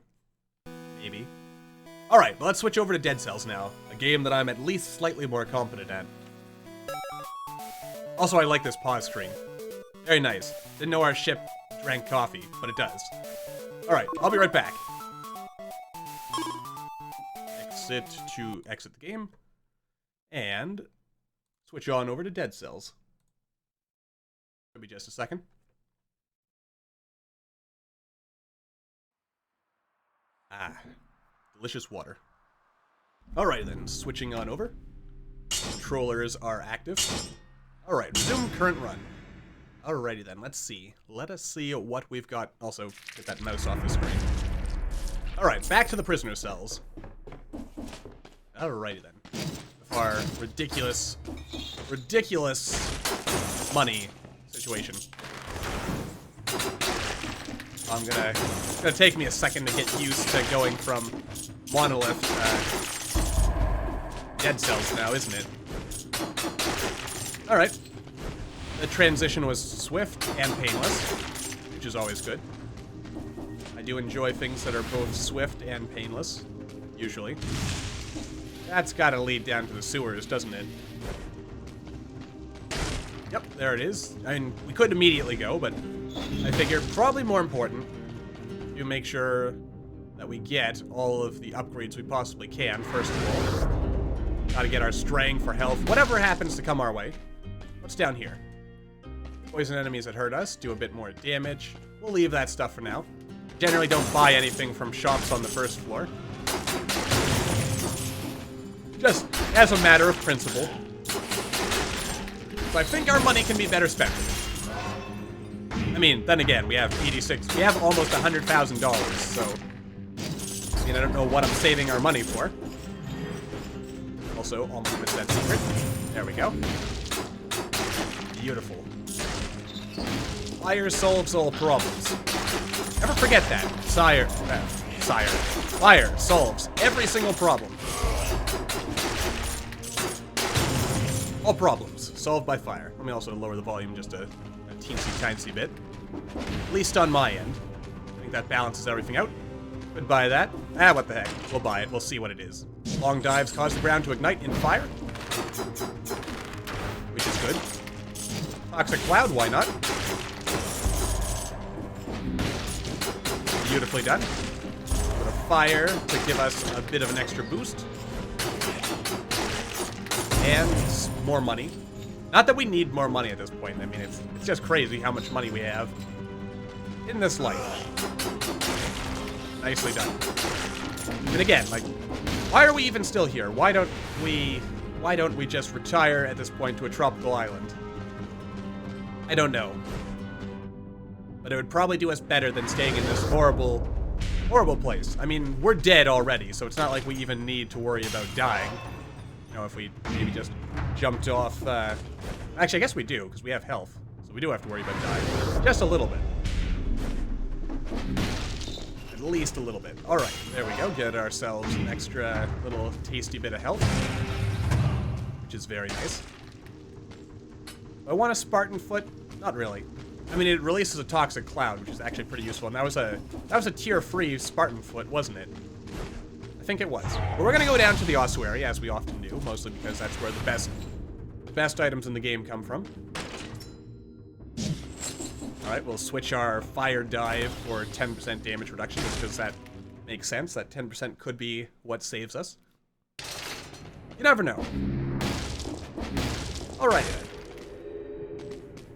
Maybe. Alright, but let's switch over to Dead Cells now. A game that I'm at least slightly more competent at. Also, I like this pause screen. Very nice. Didn't know our ship drank coffee, but it does. Alright, I'll be right back. exit the game. And switch on over to Dead Cells. Could be just a second. Ah, delicious water. Alright then, switching on over. Controllers are active. Alright, resume current run. Alrighty then, let's see. Let us see what we've got. Also, get that mouse off the screen. Alright, back to the prisoner cells. Alrighty then. With our ridiculous money situation. It's gonna take me a second to get used to going from Monolith to Dead Cells now, isn't it? Alright. The transition was swift and painless, which is always good. I do enjoy things that are both swift and painless, usually. That's gotta lead down to the sewers, doesn't it? Yep, there it is. I mean, we could immediately go, but I figure probably more important to make sure that we get all of the upgrades we possibly can, first of all. Gotta get our strength for health, whatever happens to come our way. What's down here? Poison enemies that hurt us do a bit more damage. We'll leave that stuff for now. Generally don't buy anything from shops on the first floor. Just as a matter of principle. So I think our money can be better spent. I mean, then again, we have 86, we have almost $100,000, so I mean, I don't know what I'm saving our money for. Also, almost missed that secret. There we go. Beautiful. Fire solves all problems. Never forget that. Fire solves every single problem. All problems solved by fire. Let me also lower the volume just a teensy-tiny bit. At least on my end. I think that balances everything out. Could buy that. Ah, what the heck. We'll buy it. We'll see what it is. Long dives cause the ground to ignite in fire. Which is good. Toxic cloud, why not? Beautifully done. Bit of fire to give us a bit of an extra boost. And more money. Not that we need more money at this point. I mean, it's just crazy how much money we have in this life. Nicely done. And again, like, why are we even still here? Why don't we just retire at this point to a tropical island? I don't know. But it would probably do us better than staying in this horrible, horrible place. I mean, we're dead already, so it's not like we even need to worry about dying. You know, if we maybe just jumped off, actually, I guess we do, because we have health. So we do have to worry about dying. Just a little bit. At least a little bit. Alright, there we go. Get ourselves an extra little tasty bit of health. Which is very nice. Do I want a Spartan foot? Not really. I mean, it releases a toxic cloud, which is actually pretty useful. And that was a tier-free Spartan foot, wasn't it? I think it was. But we're gonna go down to the ossuary, as we often do, mostly because that's where the best items in the game come from. Alright, we'll switch our fire dive for 10% damage reduction, just because that makes sense. That 10% could be what saves us. You never know. Alright.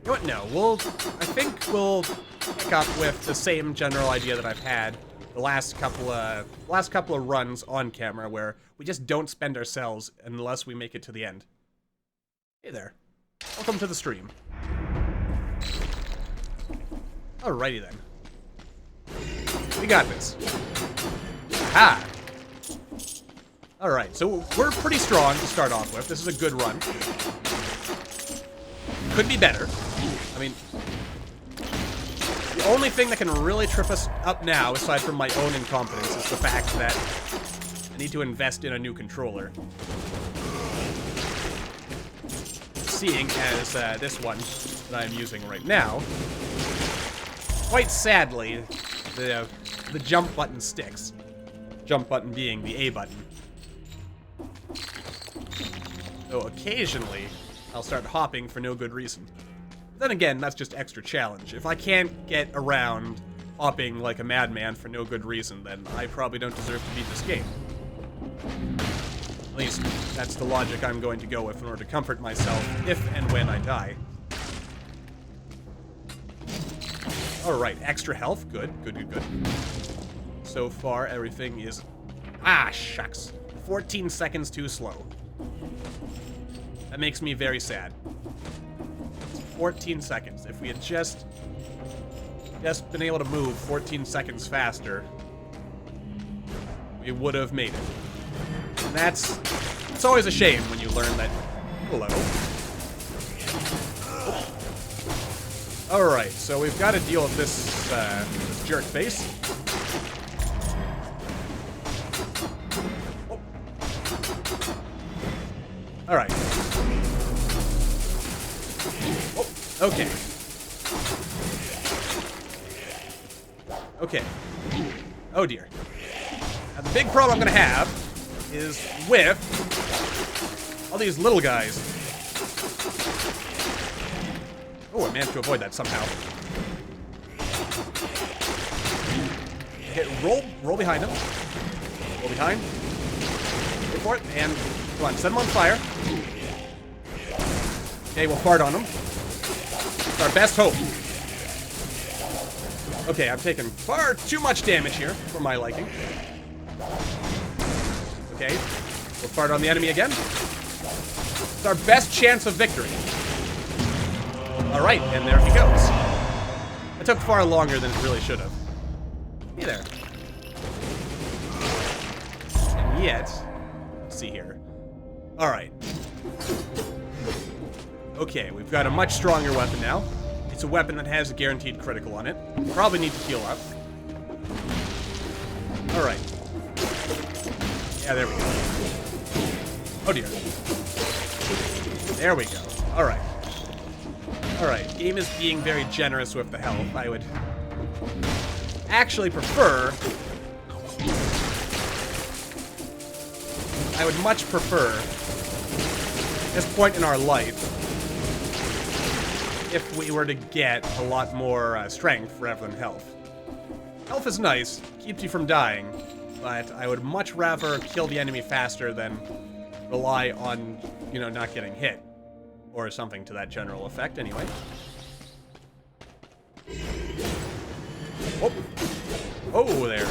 You know what? No, I think we'll pick up with the same general idea that I've had the last couple of runs on camera, where we just don't spend ourselves unless we make it to the end. Hey there. Welcome to the stream. Alrighty then. We got this. Aha! Alright, so we're pretty strong to start off with. This is a good run. Could be better. I mean, the only thing that can really trip us up now, aside from my own incompetence, is the fact that I need to invest in a new controller. Seeing as this one that I'm using right now, quite sadly, the jump button sticks. Jump button being the A button. So occasionally, I'll start hopping for no good reason. Then again, that's just extra challenge. If I can't get around hopping like a madman for no good reason, then I probably don't deserve to beat this game. At least, that's the logic I'm going to go with in order to comfort myself if and when I die. Alright, extra health. Good, good, good, good. So far, everything is... Ah, shucks. 14 seconds too slow. That makes me very sad. 14 seconds. If we had just been able to move 14 seconds faster, we would have made it. And it's always a shame when you learn that... Hello. Alright, so we've got to deal with this jerk face. Oh. Alright. Oh, okay. Okay. Oh dear. Now the big problem I'm gonna have is with all these little guys. Oh, I managed to avoid that somehow. Okay, roll behind him. Roll behind. Wait for it, and come on, set him on fire. Okay, we'll fart on him. It's our best hope. Okay, I'm taking far too much damage here for my liking. Okay, we'll fart on the enemy again. It's our best chance of victory. Alright, and there he goes. It took far longer than it really should have. Hey there. And yet, let's see here. Alright. Okay, we've got a much stronger weapon now. It's a weapon that has a guaranteed critical on it. Probably need to heal up. Alright. Yeah, there we go. Oh dear. There we go. Alright. Alright, game is being very generous with the health. I would actually prefer... I would much prefer, at this point in our life, if we were to get a lot more strength rather than health. Health is nice, keeps you from dying, but I would much rather kill the enemy faster than rely on, you know, not getting hit. Or something to that general effect, anyway. Oh! Oh, there.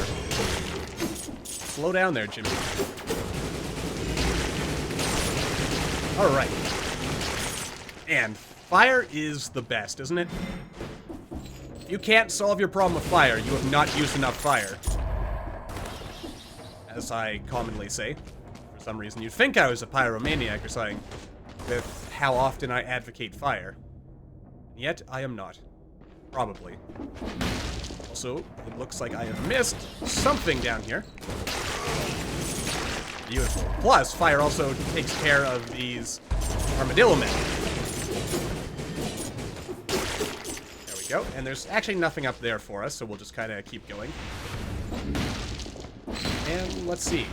Slow down there, Jimmy. Alright. And fire is the best, isn't it? If you can't solve your problem with fire, you have not used enough fire. As I commonly say. For some reason, you'd think I was a pyromaniac or something. With how often I advocate fire. Yet, I am not. Probably. Also, it looks like I have missed something down here. Beautiful. Plus, fire also takes care of these armadillo men. There we go. And there's actually nothing up there for us, so we'll just kind of keep going. And let's see.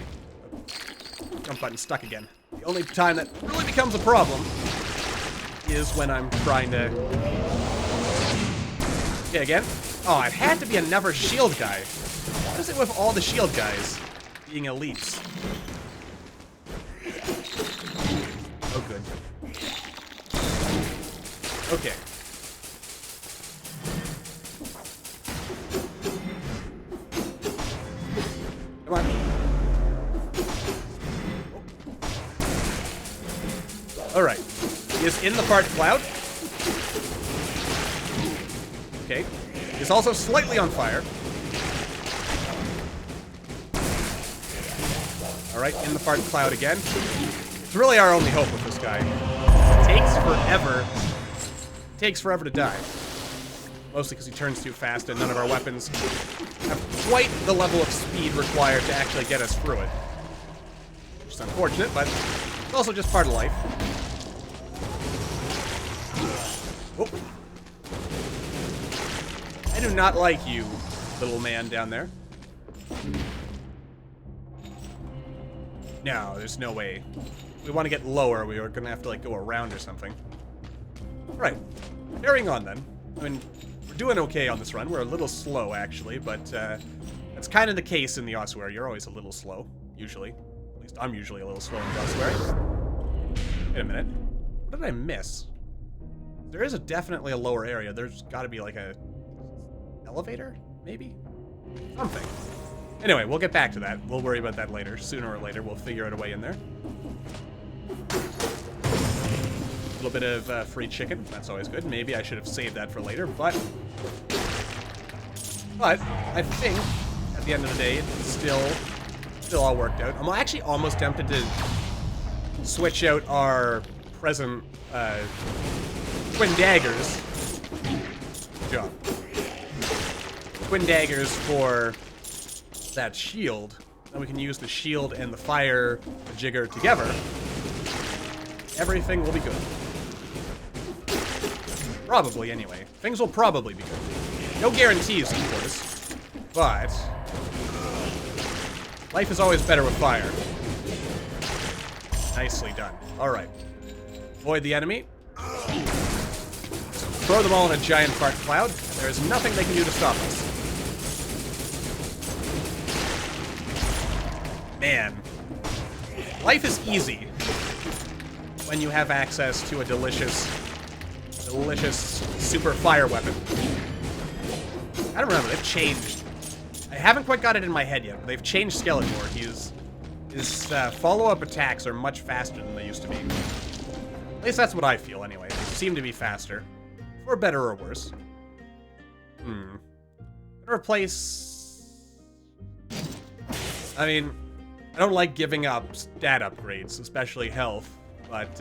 Jump button stuck again. The only time that really becomes a problem is when I'm trying to... Okay, again. Oh, it had to be another shield guy. What is it with all the shield guys being elites? Oh, good. Okay. Come on. Alright. He is in the fart cloud. Okay. He's also slightly on fire. Alright, in the fart cloud again. It's really our only hope with this guy. It takes forever to die. Mostly because he turns too fast and none of our weapons have quite the level of speed required to actually get us through it. Which is unfortunate, but it's also just part of life. Oh. I do not like you, little man down there. No, there's no way. If we want to get lower, we are going to have to, like, go around or something. Right. Carrying on, then. I mean, we're doing okay on this run. We're a little slow, actually, but that's kind of the case in the Ossuary. You're always a little slow, usually. At least I'm usually a little slow in gun swearing. Wait a minute. What did I miss? There is definitely a lower area. There's got to be like a elevator, maybe? Something. Anyway, we'll get back to that. We'll worry about that later. Sooner or later, we'll figure out a way in there. A little bit of free chicken. That's always good. Maybe I should have saved that for later, but I think at the end of the day, it's still all worked out. I'm actually almost tempted to switch out our present twin daggers. Good job. Twin daggers for that shield. Then we can use the shield and the fire jigger together. Everything will be good. Probably, anyway. Things will probably be good. No guarantees, of course. But life is always better with fire. Nicely done. Alright. Avoid the enemy. Throw them all in a giant fart cloud. There is nothing they can do to stop us. Man. Life is easy when you have access to a delicious super fire weapon. I don't remember, they've changed. I haven't quite got it in my head yet, but they've changed Skeletor. His follow-up attacks are much faster than they used to be. At least that's what I feel, anyway. They seem to be faster. For better or worse. Replace... I mean, I don't like giving up stat upgrades, especially health, but,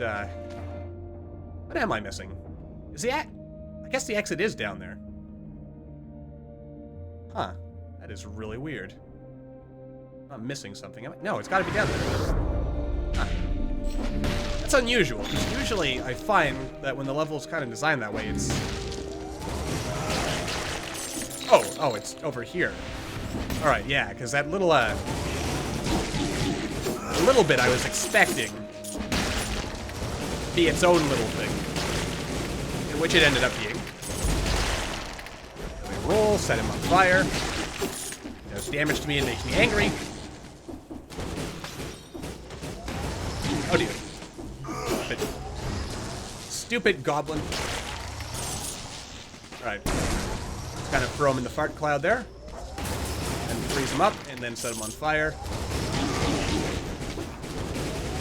what am I missing? Is the I guess the exit is down there. Huh. That is really weird. I'm missing something. No, it's gotta be down there. Huh. That's unusual, because usually I find that when the level's kind of designed that way, it's... Oh, it's over here. Alright, yeah, because that little, a little bit I was expecting to be its own little thing. Which it ended up being. So we roll, set him on fire. He does damage to me and makes me angry. Oh dear. Stupid goblin. Alright. Kind of throw him in the fart cloud there. And freeze him up, and then set him on fire.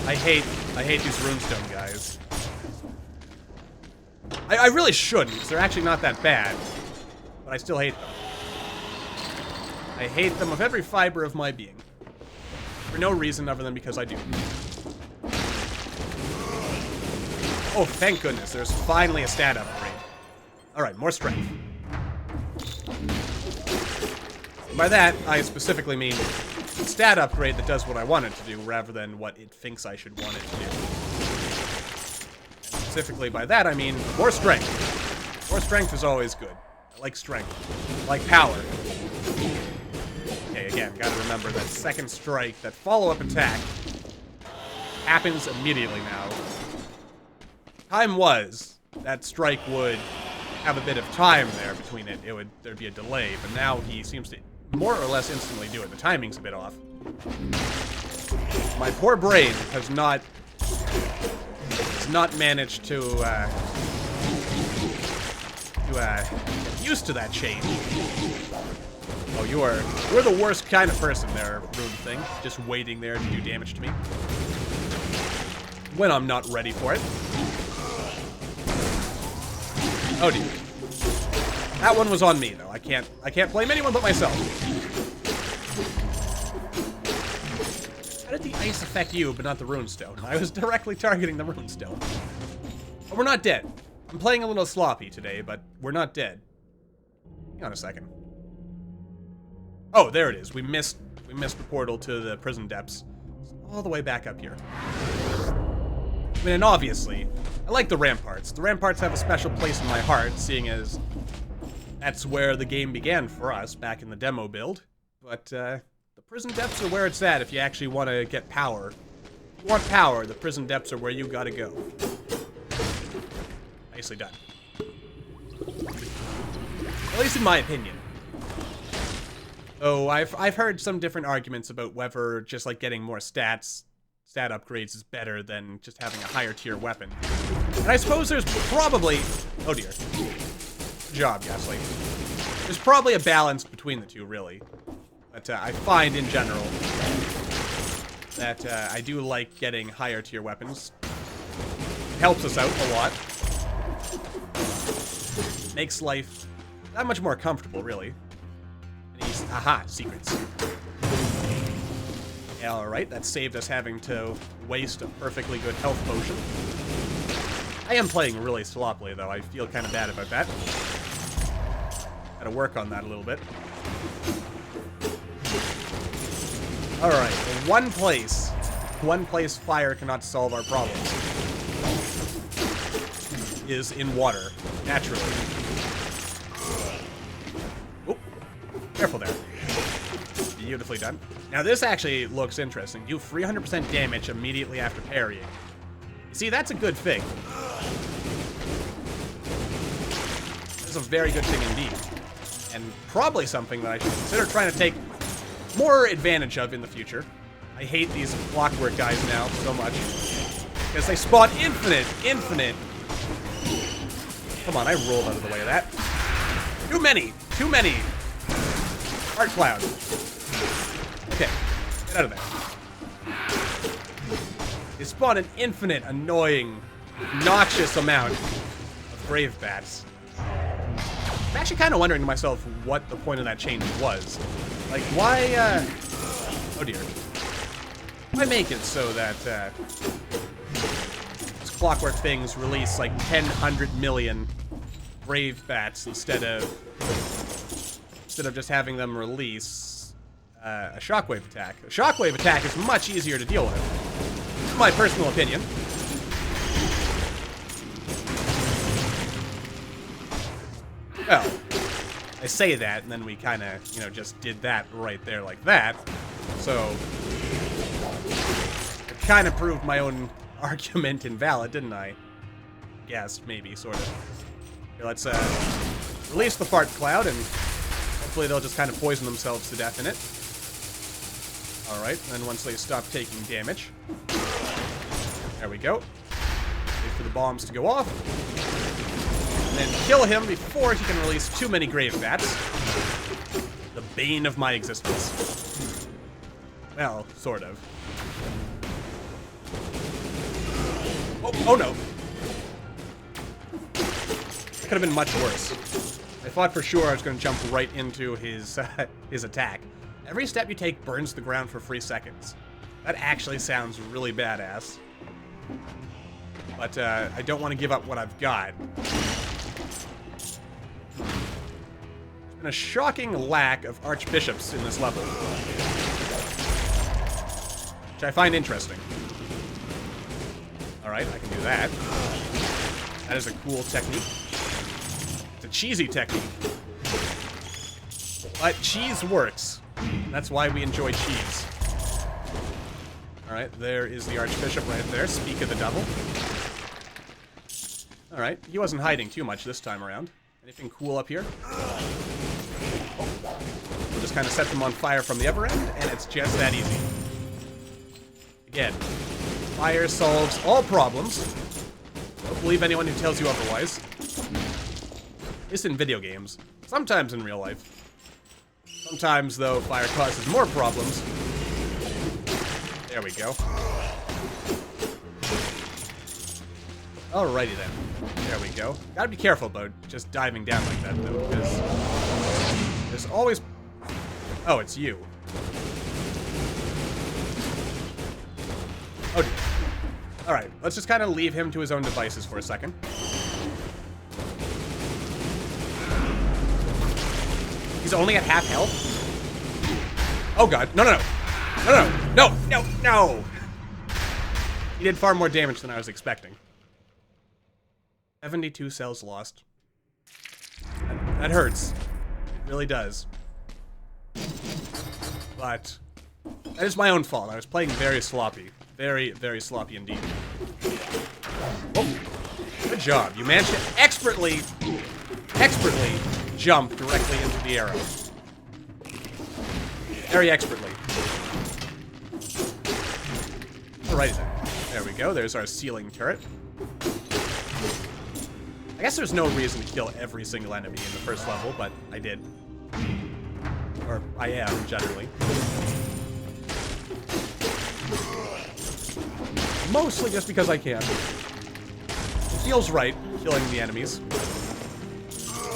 I hate these runestone guys. I really shouldn't, because they're actually not that bad. But I still hate them. I hate them with every fiber of my being. For no reason other than because I do. Oh, thank goodness, there's finally a stat upgrade. Alright, more strength. By that, I specifically mean a stat upgrade that does what I want it to do, rather than what it thinks I should want it to do. Specifically by that, I mean more strength. More strength is always good. I like strength. I like power. Okay, again, gotta remember that second strike, that follow-up attack, happens immediately now. Time was, that strike would have a bit of time there between it. There'd be a delay, but now he seems to more or less instantly do it. The timing's a bit off. My poor brain has not managed to get used to that change. Oh, you're the worst kind of person there, Rune Thing. Just waiting there to do damage to me. When I'm not ready for it. Oh dear. That one was on me, though. I can't blame anyone but myself. How did the ice affect you, but not the runestone? I was directly targeting the runestone. But we're not dead. I'm playing a little sloppy today, but we're not dead. Hang on a second. Oh, there it is. We missed the portal to the prison depths. It's all the way back up here. I mean, and obviously, I like the ramparts. The ramparts have a special place in my heart, seeing as that's where the game began for us back in the demo build. But the prison depths are where it's at if you actually want to get power. If you want power, the prison depths are where you gotta go. Nicely done. At least in my opinion. Oh, I've heard some different arguments about whether just like getting more stats stat upgrades is better than just having a higher tier weapon. And I suppose there's probably... Oh dear. Good job, Gaslight. There's probably a balance between the two, really. But I find, in general, that I do like getting higher tier weapons. It helps us out a lot. Makes life that much more comfortable, really. And he's... Aha! Secrets. Alright, that saved us having to waste a perfectly good health potion. I am playing really sloppily, though. I feel kind of bad about that. Gotta work on that a little bit. Alright, one place fire cannot solve our problems is in water, naturally. Oh, careful there. Beautifully done. Now this actually looks interesting. Do 300% damage immediately after parrying. You see, that's a good thing. That's a very good thing indeed. And probably something that I should consider trying to take more advantage of in the future. I hate these clockwork guys now so much. Because they spawn infinite. Come on, I rolled out of the way of that. Too many. Heart cloud. Okay, get out of there. They spawn an infinite, annoying, noxious amount of grave bats. I'm actually kind of wondering to myself what the point of that change was. Like, why, oh dear. Why make it so that, these clockwork things release, like, 100 million grave bats instead of just having them release, a shockwave attack. A shockwave attack is much easier to deal with. This is my personal opinion. Well, I say that, and then we kind of, you know, just did that right there like that. So, I kind of proved my own argument invalid, didn't I? Yes, maybe, sort of. Okay, let's, release the fart cloud, and hopefully they'll just kind of poison themselves to death in it. Alright, and once they stop taking damage. There we go. Wait for the bombs to go off. And then kill him before he can release too many grave bats. The bane of my existence. Well, sort of. Oh no. It could have been much worse. I thought for sure I was going to jump right into his attack. Every step you take burns the ground for 3 seconds. That actually sounds really badass. But I don't want to give up what I've got. There's been a shocking lack of archbishops in this level, which I find interesting. Alright, I can do that. That is a cool technique. It's a cheesy technique. But cheese works. That's why we enjoy cheese. Alright, there is the archbishop right there. Speak of the devil. Alright, he wasn't hiding too much this time around. Anything cool up here? Oh. We'll just kind of set them on fire from the upper end, and it's just that easy. Again, fire solves all problems. Don't believe anyone who tells you otherwise. At least in video games. Sometimes in real life. Sometimes, though, fire causes more problems. There we go. Alrighty then. There we go. Gotta be careful about just diving down like that, though, because there's always... Oh, it's you. Oh, dear. Alright, let's just kind of leave him to his own devices for a second. He's only at half health? Oh god, no. He did far more damage than I was expecting. 72 cells lost. That hurts. It really does. But that is my own fault. I was playing very sloppy. Very, very sloppy indeed. Oh, good job. You managed to expertly jump directly into the arrow. Very expertly. Alrighty then. There we go. There's our ceiling turret. I guess there's no reason to kill every single enemy in the first level, but I did. Or I am, generally. Mostly just because I can. It feels right, killing the enemies.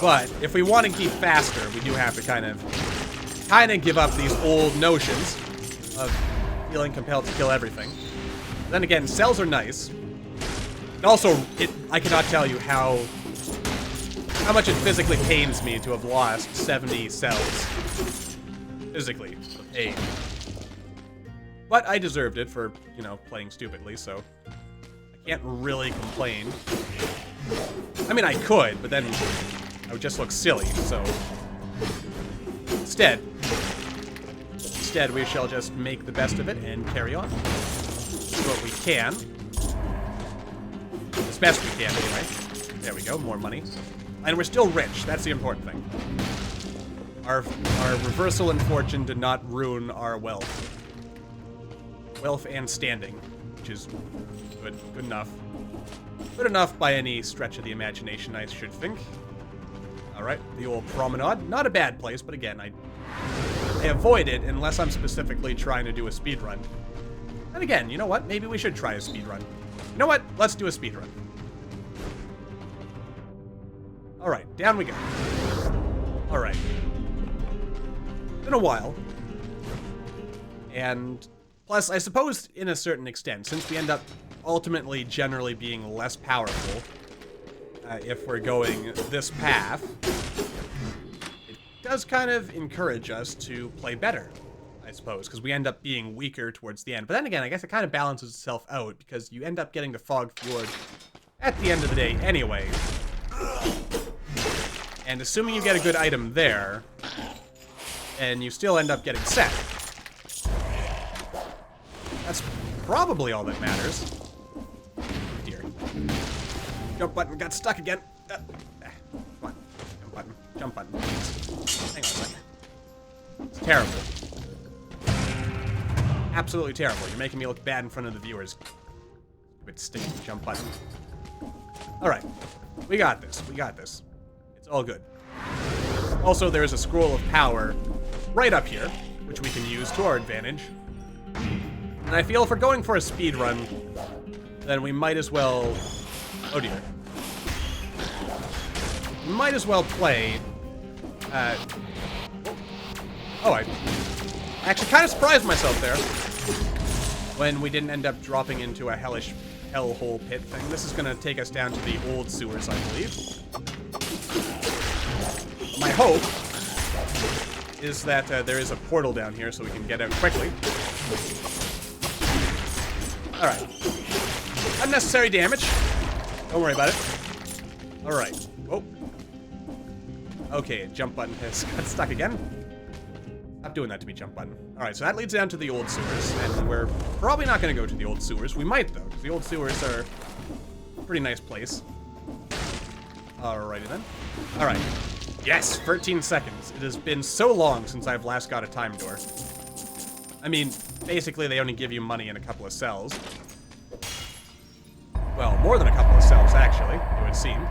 But if we want to keep faster, we do have to kind of give up these old notions of feeling compelled to kill everything. Then again, cells are nice. And also, I cannot tell you how much it physically pains me to have lost 70 cells. Physically, the pain. But I deserved it for, you know, playing stupidly, so I can't really complain. I mean, I could, but then I would just look silly, so instead, we shall just make the best of it and carry on. Do what we can. As best we can, anyway. There we go, more money. And we're still rich, that's the important thing. Our reversal in fortune did not ruin our wealth. Wealth and standing, which is good enough. Good enough by any stretch of the imagination, I should think. Alright, the old promenade. Not a bad place, but again, I avoid it unless I'm specifically trying to do a speedrun. And again, you know what? Maybe we should try a speedrun. You know what? Let's do a speedrun. Alright, down we go. Alright. Been a while. And plus, I suppose in a certain extent, since we end up ultimately generally being less powerful, if we're going this path, it does kind of encourage us to play better, I suppose, because we end up being weaker towards the end. But then again, I guess it kind of balances itself out, because you end up getting to Fog Fjord at the end of the day anyway. And assuming you get a good item there, and you still end up getting set. That's probably all that matters. Oh dear. Jump button got stuck again. Come on. Jump button. Jump button. Hang on a second. It's terrible. Absolutely terrible. You're making me look bad in front of the viewers. Stupid stinky jump button. Alright. We got this. We got this. It's all good. Also, there is a scroll of power right up here, which we can use to our advantage. And I feel if we're going for a speed run, then we might as well... Oh dear. We might as well play... Oh, I actually kind of surprised myself there when we didn't end up dropping into a hellish hellhole pit thing. This is going to take us down to the old sewers, I believe. My hope is that there is a portal down here so we can get out quickly. Alright. Unnecessary damage. Don't worry about it. Alright. Whoa. Okay, jump button has got stuck again. Stop doing that to me, jump button. Alright, so that leads down to the old sewers, and we're probably not going to go to the old sewers. We might, though, because the old sewers are a pretty nice place. Alrighty then. Alright. Yes, 13 seconds. It has been so long since I've last got a time door. I mean, basically they only give you money in a couple of cells. Well, more than a couple of cells, actually, it would seem.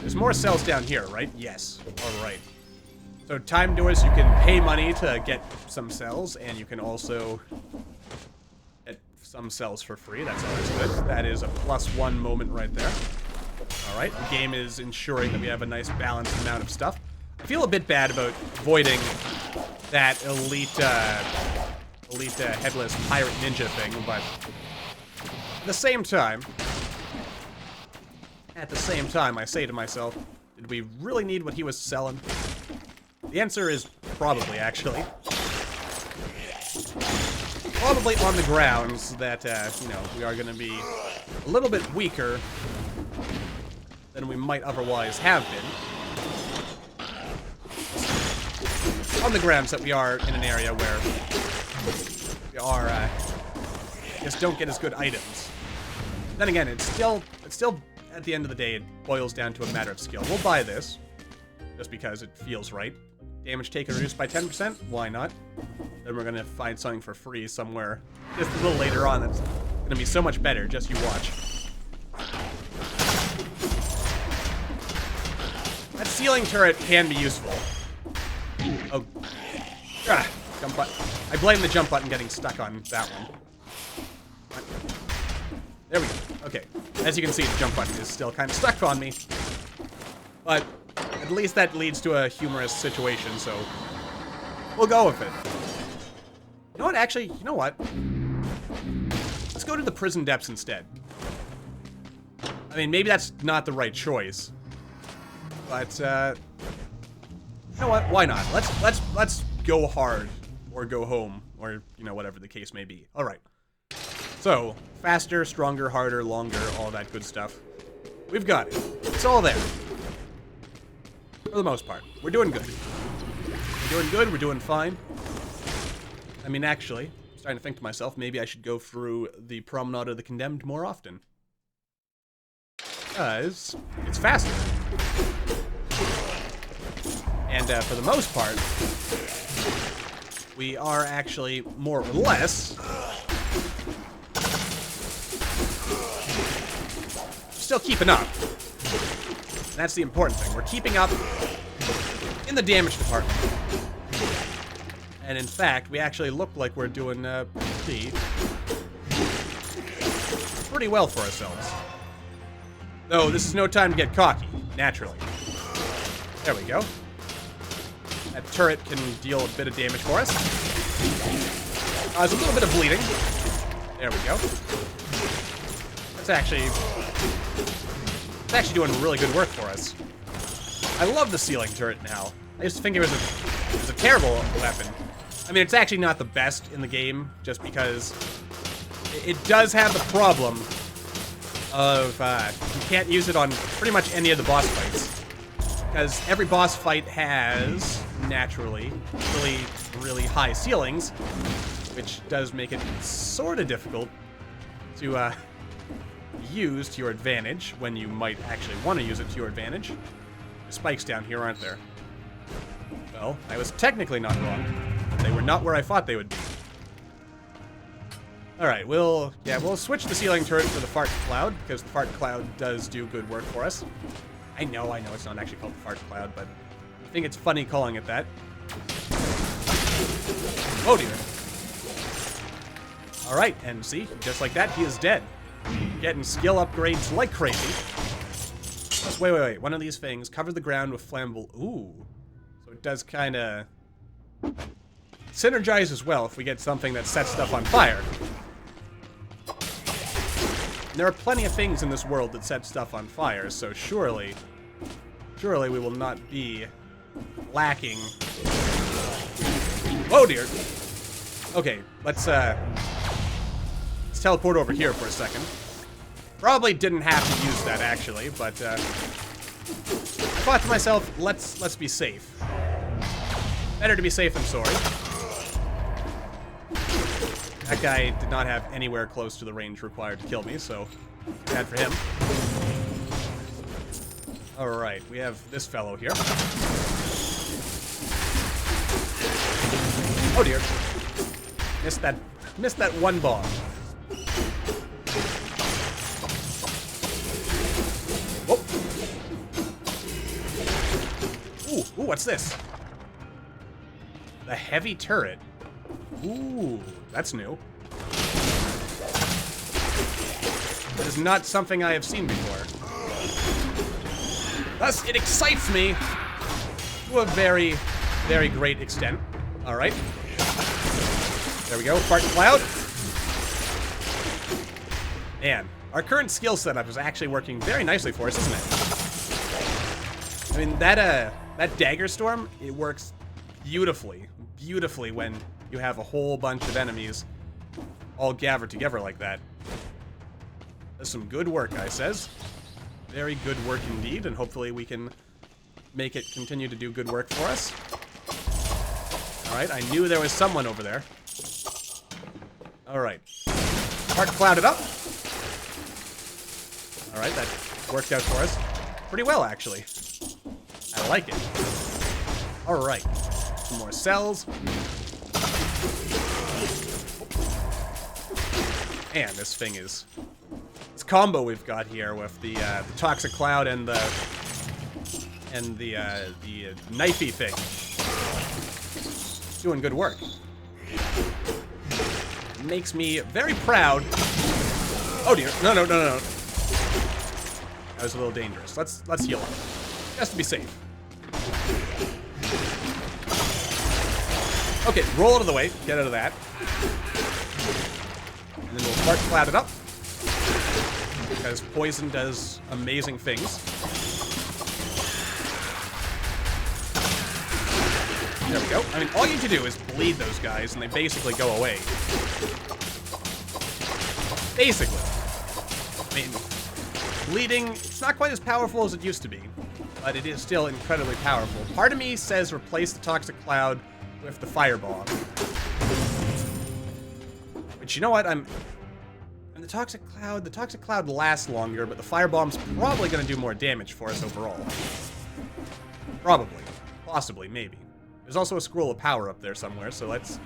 There's more cells down here, right? Yes. Alright. So time doors, you can pay money to get some cells, and you can also get some cells for free. That's always good. That is a +1 moment right there. Alright, the game is ensuring that we have a nice balanced amount of stuff. I feel a bit bad about avoiding that elite headless pirate ninja thing, but at the same time, I say to myself, did we really need what he was selling? The answer is probably, actually. Probably on the grounds that, you know, we are going to be a little bit weaker than we might otherwise have been. On the grounds that we are in an area where we are, just don't get as good items. Then again, it's still, at the end of the day, it boils down to a matter of skill. We'll buy this, just because it feels right. Damage taken reduced by 10%? Why not? Then we're gonna find something for free somewhere just a little later on. That's gonna be so much better. Just you watch. That ceiling turret can be useful. Oh. Jump button. I blame the jump button getting stuck on that one. There we go. Okay. As you can see, the jump button is still kind of stuck on me. But at least that leads to a humorous situation, so we'll go with it. You know what? Actually, you know what? Let's go to the prison depths instead. I mean, maybe that's not the right choice. But, you know what? Why not? Let's go hard. Or go home. Or, you know, whatever the case may be. Alright. So, faster, stronger, harder, longer, all that good stuff. We've got it. It's all there. For the most part. We're doing good. We're doing good. We're doing fine. I mean, actually, I'm starting to think to myself, maybe I should go through the Promenade of the Condemned more often. Because it's faster. And for the most part, we are actually more or less still keeping up. And that's the important thing. We're keeping up in the damage department. And in fact, we actually look like we're doing pretty well for ourselves. Though this is no time to get cocky, naturally. There we go. That turret can deal a bit of damage for us. There's a little bit of bleeding. There we go. It's actually doing really good work for us. I love the ceiling turret now. I used to think it was a terrible weapon. I mean, it's actually not the best in the game, just because it does have the problem of you can't use it on pretty much any of the boss fights. Because every boss fight has, naturally, really high ceilings, which does make it sort of difficult to use to your advantage when you might actually want to use it to your advantage. There's spikes down here, aren't there? Well, I was technically not wrong. They were not where I thought they would be. Alright, we'll switch the ceiling turret for the fart cloud, because the fart cloud does do good work for us. I know it's not actually called the fart cloud, but I think it's funny calling it that. Oh dear. Alright, and see, just like that, he is dead. Getting skill upgrades like crazy. Let's wait. One of these things, cover the ground with flammable. Ooh. So it does kind of synergize as well if we get something that sets stuff on fire. And there are plenty of things in this world that set stuff on fire, so surely we will not be lacking. Oh dear. Okay, let's teleport over here for a second. Probably didn't have to use that actually, but I thought to myself, let's be safe. Better to be safe than sorry. That guy did not have anywhere close to the range required to kill me, so bad for him. Alright, we have this fellow here. Oh dear. Missed that one bomb. Whoa. Ooh, what's this? The heavy turret. Ooh, that's new. That is not something I have seen before. Thus, it excites me to a very, very great extent. Alright. There we go, fart cloud. Man, our current skill setup is actually working very nicely for us, isn't it? I mean, that dagger storm, it works beautifully when you have a whole bunch of enemies all gathered together like that. That's some good work, I says. Very good work indeed, and hopefully we can make it continue to do good work for us. Alright, I knew there was someone over there. Alright. Heart clouded up. Alright, that worked out for us pretty well, actually. I like it. Alright. Some more cells. Man, this thing is... This combo we've got here with the Toxic Cloud and the knifey thing. Doing good work. It makes me very proud. Oh dear. No. That was a little dangerous. Let's heal up. Just to be safe. Okay, roll out of the way. Get out of that. And then we'll start to cloud it up. Because poison does amazing things. There we go. I mean, all you need to do is bleed those guys, and they basically go away. Basically. I mean, bleeding, it's not quite as powerful as it used to be, but it is still incredibly powerful. Part of me says replace the Toxic Cloud with the Fireball. But you know what? And the Toxic Cloud lasts longer, but the Firebomb's probably going to do more damage for us overall. Probably. Possibly, maybe. There's also a scroll of power up there somewhere, so let's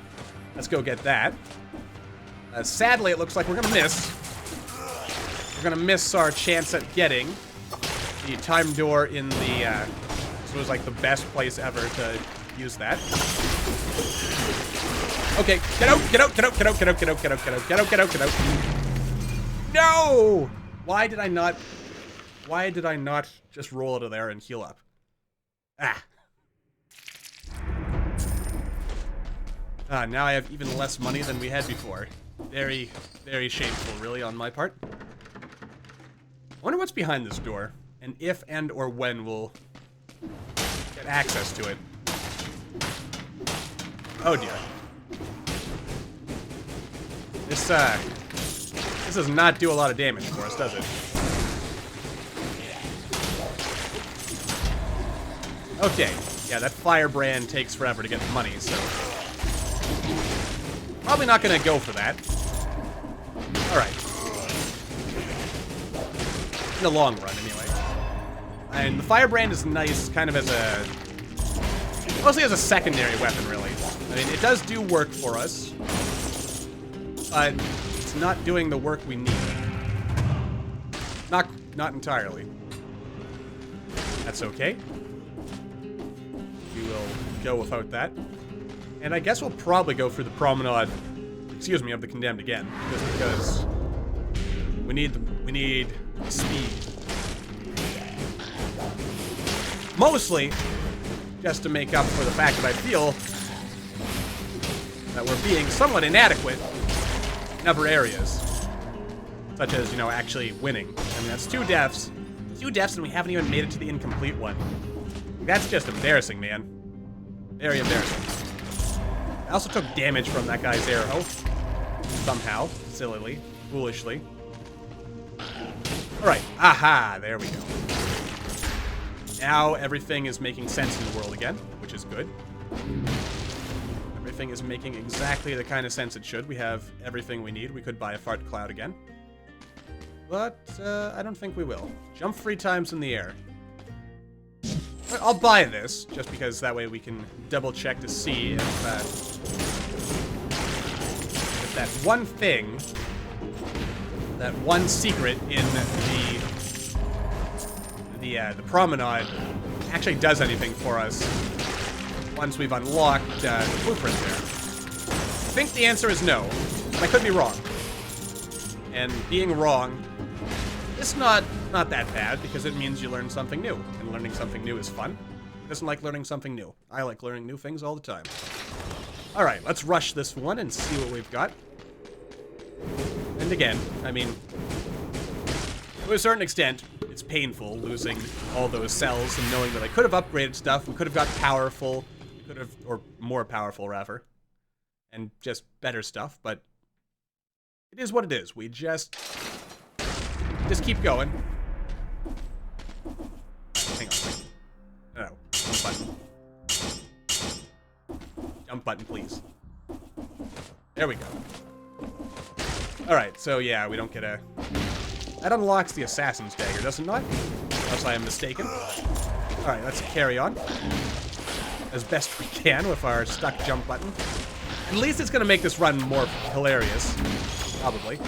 go get that. Sadly, it looks like we're gonna miss. We're gonna miss our chance at getting the time door in the. This was like the best place ever to use that. Okay, get out! No! Why did I not just roll out of there and heal up? Ah. Now I have even less money than we had before. Very, very shameful, really, on my part. I wonder what's behind this door, and if and or when we'll get access to it. Oh dear. This does not do a lot of damage for us, does it? Okay. Yeah, that firebrand takes forever to get the money, so... Probably not going to go for that. Alright. In the long run, anyway. And the firebrand is nice kind of as a... Mostly as a secondary weapon, really. I mean, it does do work for us. But it's not doing the work we need. Not entirely. That's okay. We will go without that. And I guess we'll probably go through the promenade, excuse me, of the Condemned again, just because we need speed. Mostly just to make up for the fact that I feel that we're being somewhat inadequate in other areas, such as, you know, actually winning. I mean, that's 2 deaths, and we haven't even made it to the incomplete one. That's just embarrassing, man. Very embarrassing. I also took damage from that guy's arrow. Somehow. Sillily. Foolishly. Alright. Aha! There we go. Now everything is making sense in the world again, which is good. Everything is making exactly the kind of sense it should. We have everything we need. We could buy a fart cloud again. But, I don't think we will. Jump 3 times in the air. I'll buy this, just because that way we can double check to see if that one thing, that one secret in the promenade actually does anything for us once we've unlocked the blueprint there. I think the answer is no, but I could be wrong. And being wrong is not that bad, because it means you learn something new, and learning something new is fun. Who doesn't like learning something new? I like learning new things all the time. Alright, let's rush this one and see what we've got. And again, I mean, to a certain extent, it's painful losing all those cells and knowing that I could have upgraded stuff, we could have got powerful, we could have, or more powerful rather, and just better stuff, but it is what it is. We just keep going. Hang on. No. Jump button. Jump button, please. There we go. Alright, so yeah, we don't get a... That unlocks the Assassin's Dagger, does it not? Unless I am mistaken. Alright, let's carry on. As best we can with our stuck jump button. At least it's going to make this run more hilarious. Probably.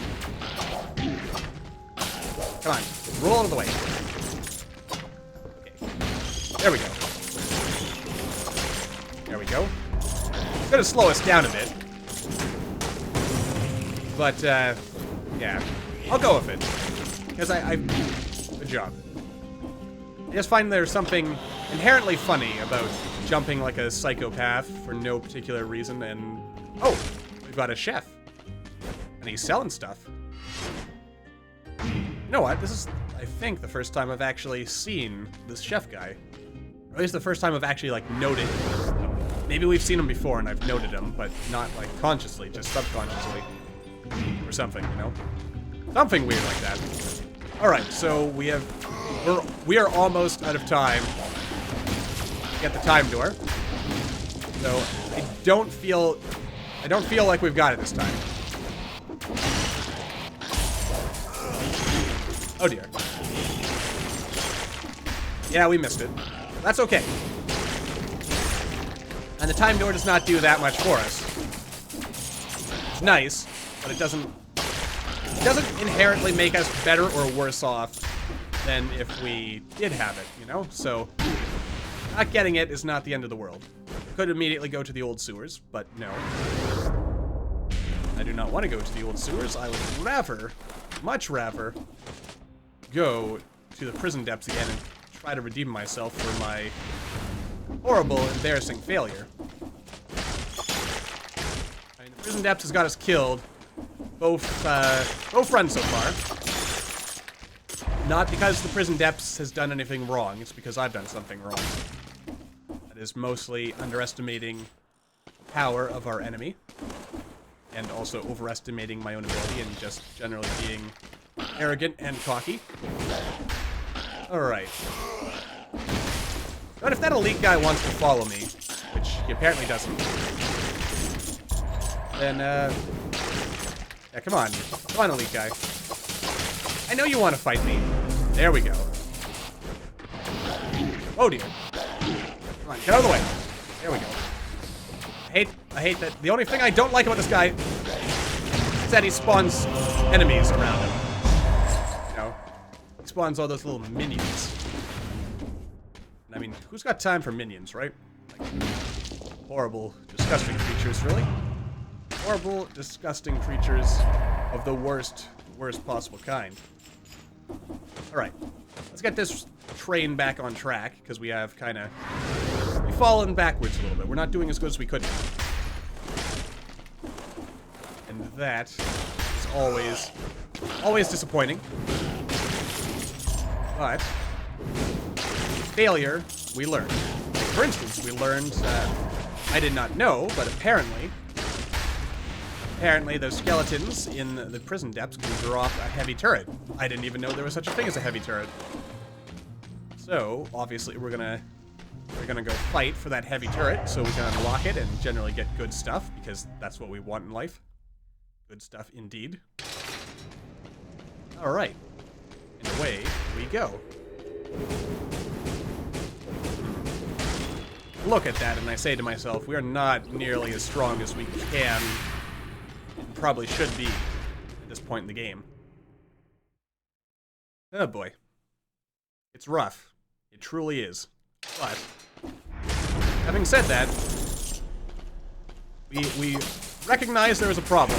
Come on. Roll out of the way. Okay. There we go. There we go. It's gonna slow us down a bit. But, yeah. I'll go with it. Because I... Good job. I just find there's something inherently funny about jumping like a psychopath for no particular reason, and... Oh! We've got a chef. And he's selling stuff. You know what? This is, I think, the first time I've actually seen this chef guy. Or at least the first time I've actually, like, noted. Maybe we've seen him before and I've noted him, but not, like, consciously, just subconsciously. Or something, you know? Something weird like that. Alright, so we are almost out of time to get the time door. So I don't feel like we've got it this time. Oh dear. Yeah, we missed it. That's okay. And the time door does not do that much for us. It's nice, but it doesn't inherently make us better or worse off than if we did have it, you know? So, not getting it is not the end of the world. Could immediately go to the old sewers, but no. I do not want to go to the old sewers. I would rather, much rather, go to the prison depths again and try to redeem myself for my horrible, embarrassing failure. I mean, the prison depths has got us killed. Both runs so far. Not because the prison depths has done anything wrong, it's because I've done something wrong. That is mostly underestimating the power of our enemy, and also overestimating my own ability and just generally being arrogant and cocky. Alright. But if that elite guy wants to follow me, which he apparently doesn't, then, yeah, come on. Come on, elite guy. I know you want to fight me. There we go. Oh, dear. Come on, get out of the way. There we go. I hate that. The only thing I don't like about this guy is that he spawns enemies around him. You know? He spawns all those little minions. And I mean, who's got time for minions, right? Like, horrible, disgusting creatures, really? Horrible, disgusting creatures of the worst possible kind. Alright, let's get this train back on track, because we have kind of... We've fallen backwards a little bit. We're not doing as good as we could. And that is always disappointing. But, failure, we learn. Like, for instance, we learned, I did not know, but apparently those skeletons in the prison depths can drop a heavy turret. I didn't even know there was such a thing as a heavy turret. So, obviously, we're gonna go fight for that heavy turret so we can unlock it and generally get good stuff, because that's what we want in life. Good stuff indeed. Alright. And away we go. Look at that, and I say to myself, we are not nearly as strong as we can and probably should be at this point in the game. Oh boy. It's rough. It truly is. But, having said that, we recognize there is a problem.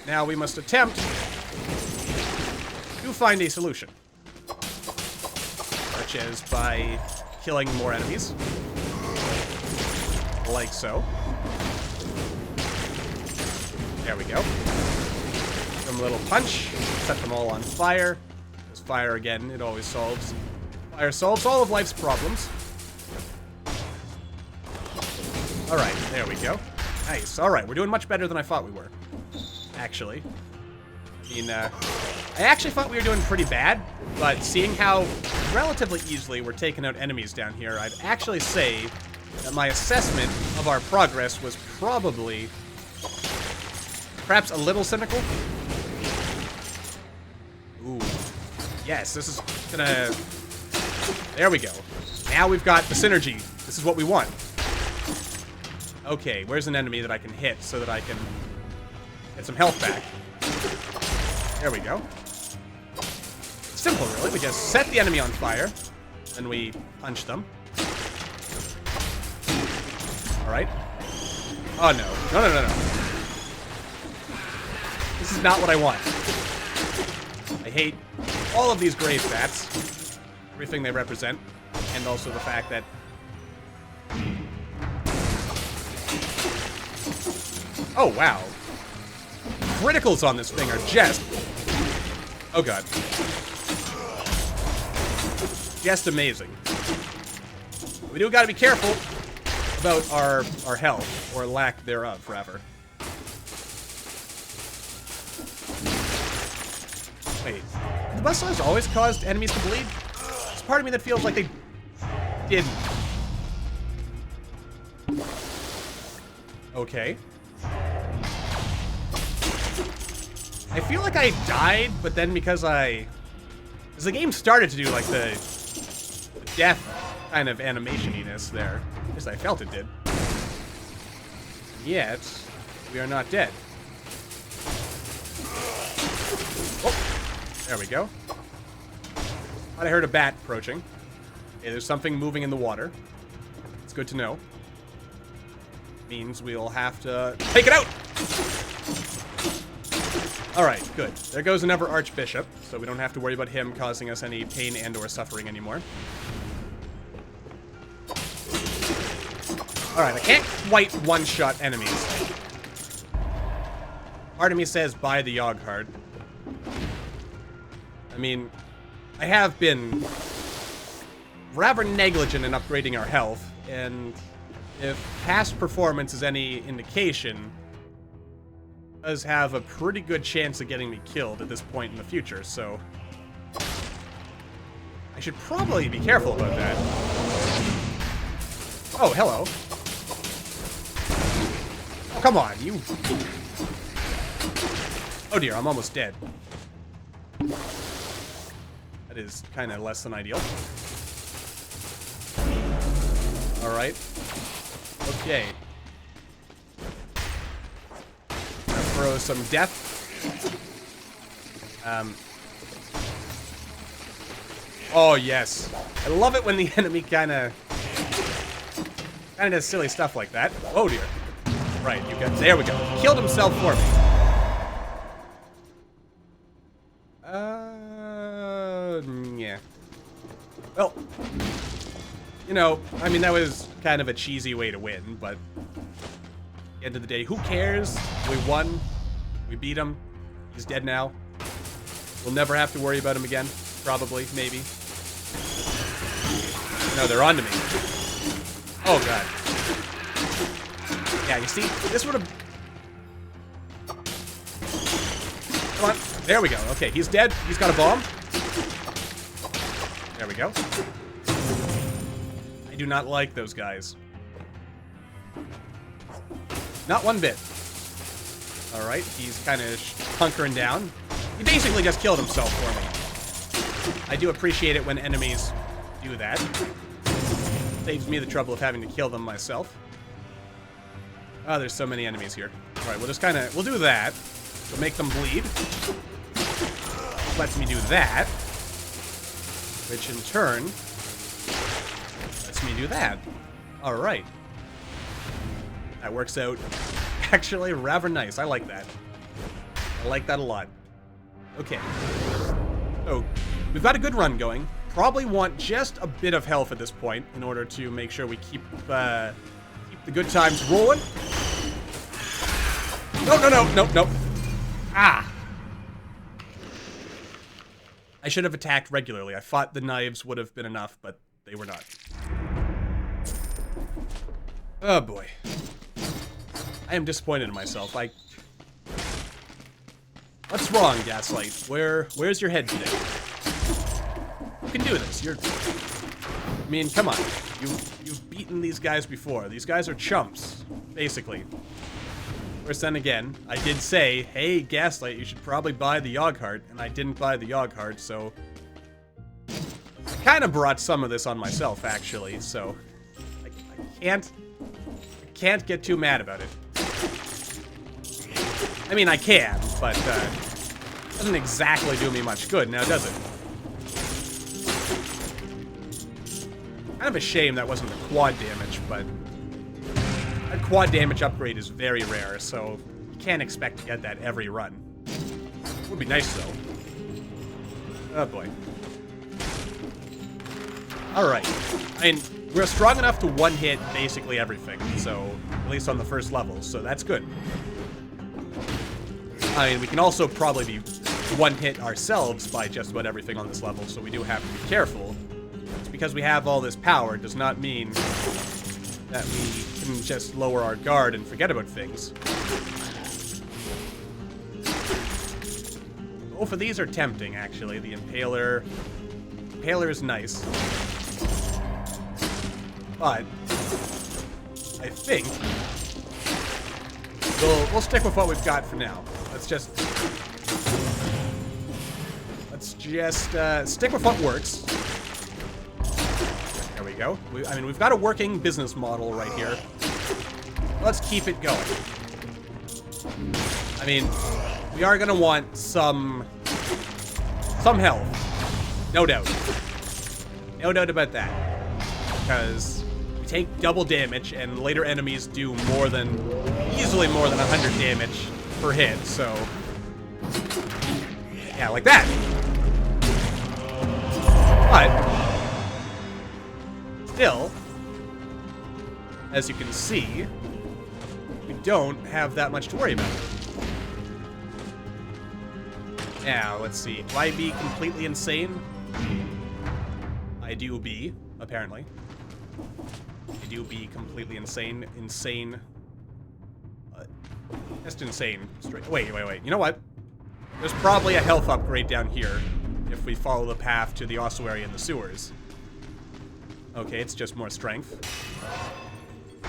Now we must attempt to find a solution. Such as by killing more enemies. Like so. There we go. Give them a little punch. Set them all on fire. Because fire, again, it always solves. Fire solves all of life's problems. Alright, there we go. Nice. Alright, we're doing much better than I thought we were. Actually. I mean, I actually thought we were doing pretty bad, but seeing how relatively easily we're taking out enemies down here, I'd actually say that my assessment of our progress was probably perhaps a little cynical. Ooh. Yes, this is gonna... There we go. Now we've got the synergy. This is what we want. Okay, where's an enemy that I can hit so that I can Get some health back. There we go. Simple, really. We just set the enemy on fire, then we punch them. Alright. Oh, no. No, no, no, no. This is not what I want. I hate all of these grave bats. Everything they represent. And also the fact that... Oh, wow. Criticals on this thing are just... Oh, God. Just amazing. We do gotta be careful about our health, or lack thereof, rather. Wait, the buzzsaws always caused enemies to bleed? There's part of me that feels like they didn't. Okay. I feel like I died, but then because the game started to do like the death kind of animation-iness there. At least I felt it did. Yet, we are not dead. Oh, there we go. Thought I heard a bat approaching. Okay, there's something moving in the water. It's good to know. Means we'll have to take it out! Alright, good. There goes another Archbishop, so we don't have to worry about him causing us any pain and or suffering anymore. Alright, I can't quite one-shot enemies. Part of me says buy the Yogg-Heart. I mean, I have been rather negligent in upgrading our health, and if past performance is any indication, does have a pretty good chance of getting me killed at this point in the future, so I should probably be careful about that. Oh, hello. Oh, come on, you... Oh dear, I'm almost dead. That is kind of less than ideal. Alright. Okay. Throw some death. Oh yes, I love it when the enemy kind of does silly stuff like that. Oh dear. Right, you got. There we go. He killed himself for me. Yeah. Well, you know, I mean that was kind of a cheesy way to win, but. At the end of the day, who cares? We won. We beat him. He's dead now. We'll never have to worry about him again. Probably. Maybe. No, they're onto me. Oh, God. Yeah, you see? This would have... Come on. There we go. Okay, he's dead. He's got a bomb. There we go. I do not like those guys. Not one bit. Alright, he's kind of hunkering down. He basically just killed himself for me. I do appreciate it when enemies do that. Saves me the trouble of having to kill them myself. Oh, there's so many enemies here. Alright, we'll just kind of... We'll do that. We'll make them bleed. Lets me do that. Which in turn... lets me do that. Alright. That works out actually rather nice. I like that. I like that a lot. Okay. So, we've got a good run going. Probably want just a bit of health at this point in order to make sure we keep the good times rolling. No, no, no, no, no. Ah! I should have attacked regularly. I thought the knives would have been enough, but they were not. Oh, boy. I am disappointed in myself. What's wrong, Gaslight? Where's your head today? You can do this. I mean, come on. You've beaten these guys before. These guys are chumps, basically. Of course, then again, I did say, hey, Gaslight, you should probably buy the Yogg-Heart, and I didn't buy the Yogg-Heart, so... I kind of brought some of this on myself, actually, so... I can't get too mad about it. I mean, I can, but doesn't exactly do me much good, now does it? Kind of a shame that wasn't the quad damage, but that quad damage upgrade is very rare, so you can't expect to get that every run. Would be nice, though. Oh, boy. Alright. I mean, we're strong enough to one-hit basically everything, so at least on the first level, so that's good. I mean, we can also probably be one-hit ourselves by just about everything on this level, so we do have to be careful. It's because we have all this power does not mean that we can just lower our guard and forget about things. Both of these are tempting, actually. The Impaler... Impaler is nice. But I think we'll stick with what we've got for now. Let's just stick with what works. There we go. I mean, we've got a working business model right here. Let's keep it going. I mean, we are gonna want some health, no doubt. No doubt about that, because we take double damage, and later enemies do easily more than 100 damage per hit, so... yeah, like that! But... still, as you can see, we don't have that much to worry about. Now, let's see. Do I be completely insane? I do be, apparently. I do be completely insane. Just insane. Wait. You know what? There's probably a health upgrade down here if we follow the path to the ossuary in the sewers. Okay, it's just more strength.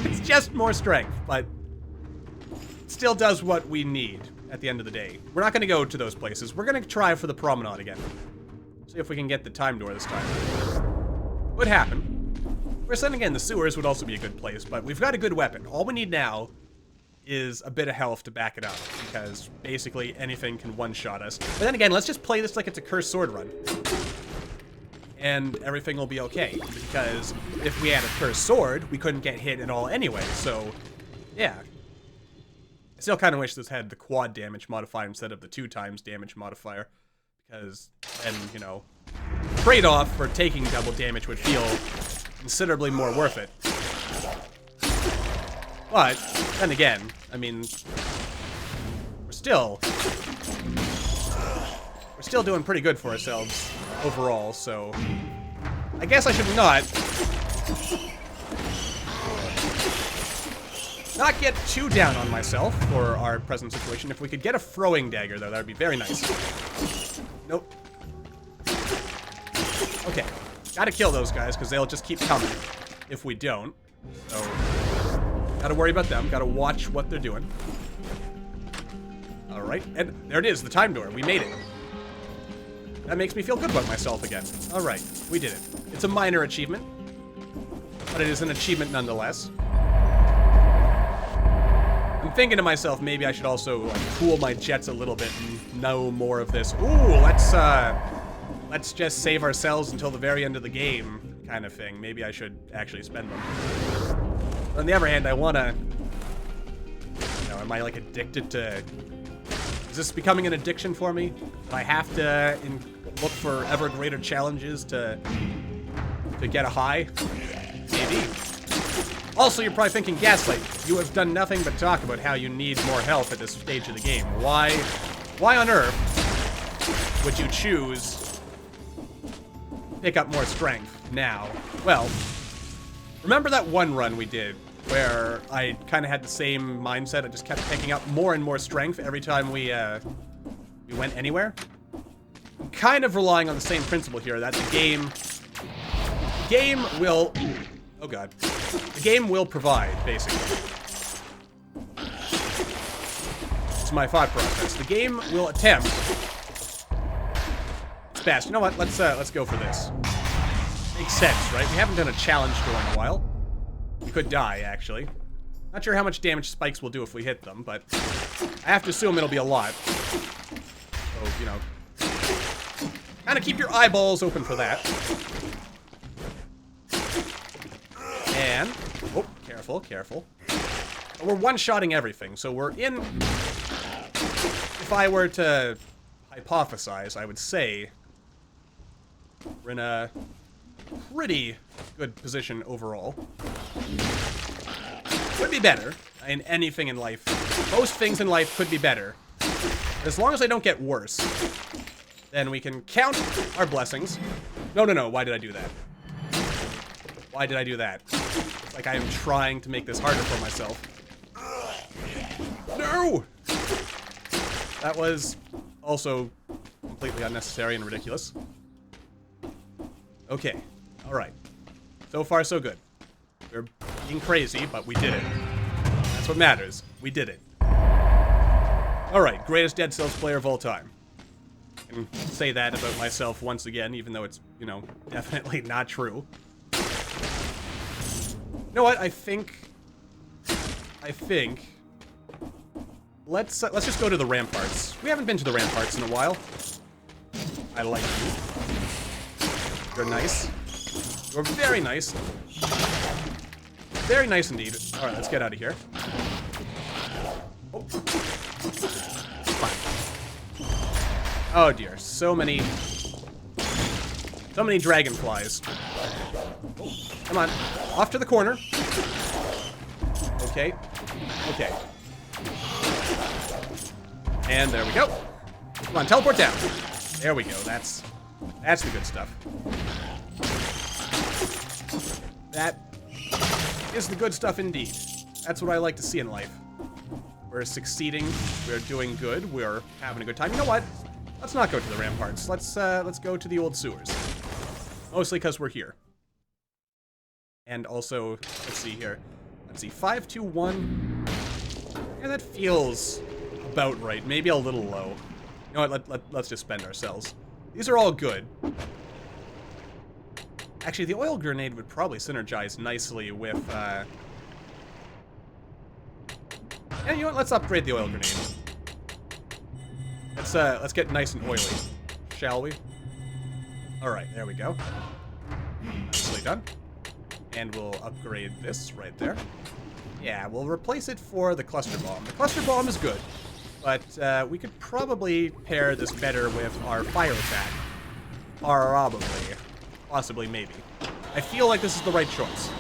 It's just more strength, but it still does what we need at the end of the day. We're not going to go to those places. We're going to try for the promenade again. See if we can get the time door this time. Would happen. We're then again, the sewers would also be a good place, but we've got a good weapon. All we need now is a bit of health to back it up, because basically anything can one-shot us. But then again, let's just play this like it's a cursed sword run. And everything will be okay, because if we had a cursed sword, we couldn't get hit at all anyway, so yeah. I still kind of wish this had the quad damage modifier instead of the 2x damage modifier, because then, you know, trade-off for taking double damage would feel considerably more worth it. But, then again, I mean, we're still doing pretty good for ourselves overall, so I guess I should not get too down on myself for our present situation. If we could get a throwing dagger, though, that would be very nice. Nope. Okay. Gotta kill those guys, because they'll just keep coming if we don't. So, gotta worry about them. Gotta watch what they're doing. Alright, and there it is, the time door. We made it. That makes me feel good about myself again. Alright, we did it. It's a minor achievement, but it is an achievement nonetheless. I'm thinking to myself, maybe I should also cool my jets a little bit and know more of this. Ooh, let's just save ourselves until the very end of the game kind of thing. Maybe I should actually spend them. But on the other hand, I wanna... you know, am I like addicted to... is this becoming an addiction for me? Do I have to look for ever greater challenges to get a high? Maybe. Also, you're probably thinking, Gaslight, you have done nothing but talk about how you need more health at this stage of the game. Why on earth would you choose pick up more strength now? Well, remember that one run we did where I kind of had the same mindset? I just kept picking up more and more strength every time we went anywhere. I'm kind of relying on the same principle here, that the game will... oh god. The game will provide, basically. It's my thought process. The game will attempt its best. You know what? Let's go for this. Makes sense, right? We haven't done a challenge door in a while. We could die, actually. Not sure how much damage spikes will do if we hit them, but I have to assume it'll be a lot. So, you know, kind of keep your eyeballs open for that. And, oh, careful, careful. But we're one-shotting everything, so we're in... If I were to hypothesize, I would say we're in a pretty good position overall. Could be better in anything in life. Most things in life could be better. As long as I don't get worse, then we can count our blessings. No, no, no. Why did I do that? Why did I do that? It's like I am trying to make this harder for myself. No! That was also completely unnecessary and ridiculous. Okay. Alright. So far, so good. We're being crazy, but we did it. That's what matters. We did it. Alright, greatest Dead Cells player of all time. I can say that about myself once again, even though it's, you know, definitely not true. You know what? I think... Let's just go to the ramparts. We haven't been to the ramparts in a while. I like you. You're nice. You're very nice. Very nice indeed. Alright, let's get out of here. Oh. Fine. Oh dear. So many dragonflies. Oh, come on. Off to the corner. Okay. Okay. And there we go. Come on, teleport down. There we go. That's the good stuff. That is the good stuff indeed. That's what I like to see in life. We're succeeding. We're doing good. We're having a good time. You know what? Let's not go to the ramparts. Let's go to the old sewers. Mostly because we're here. And also, let's see here. Let's see, 521. Yeah, that feels about right. Maybe a little low. You know what? Let's just spend ourselves. These are all good. Actually, the oil grenade would probably synergize nicely with, Yeah, you know what? Let's upgrade the oil grenade. Let's get nice and oily, shall we? Alright, there we go. Nicely done. And we'll upgrade this right there. Yeah, we'll replace it for the cluster bomb. The cluster bomb is good, but we could probably pair this better with our fire attack. Probably. Possibly, maybe. I feel like this is the right choice.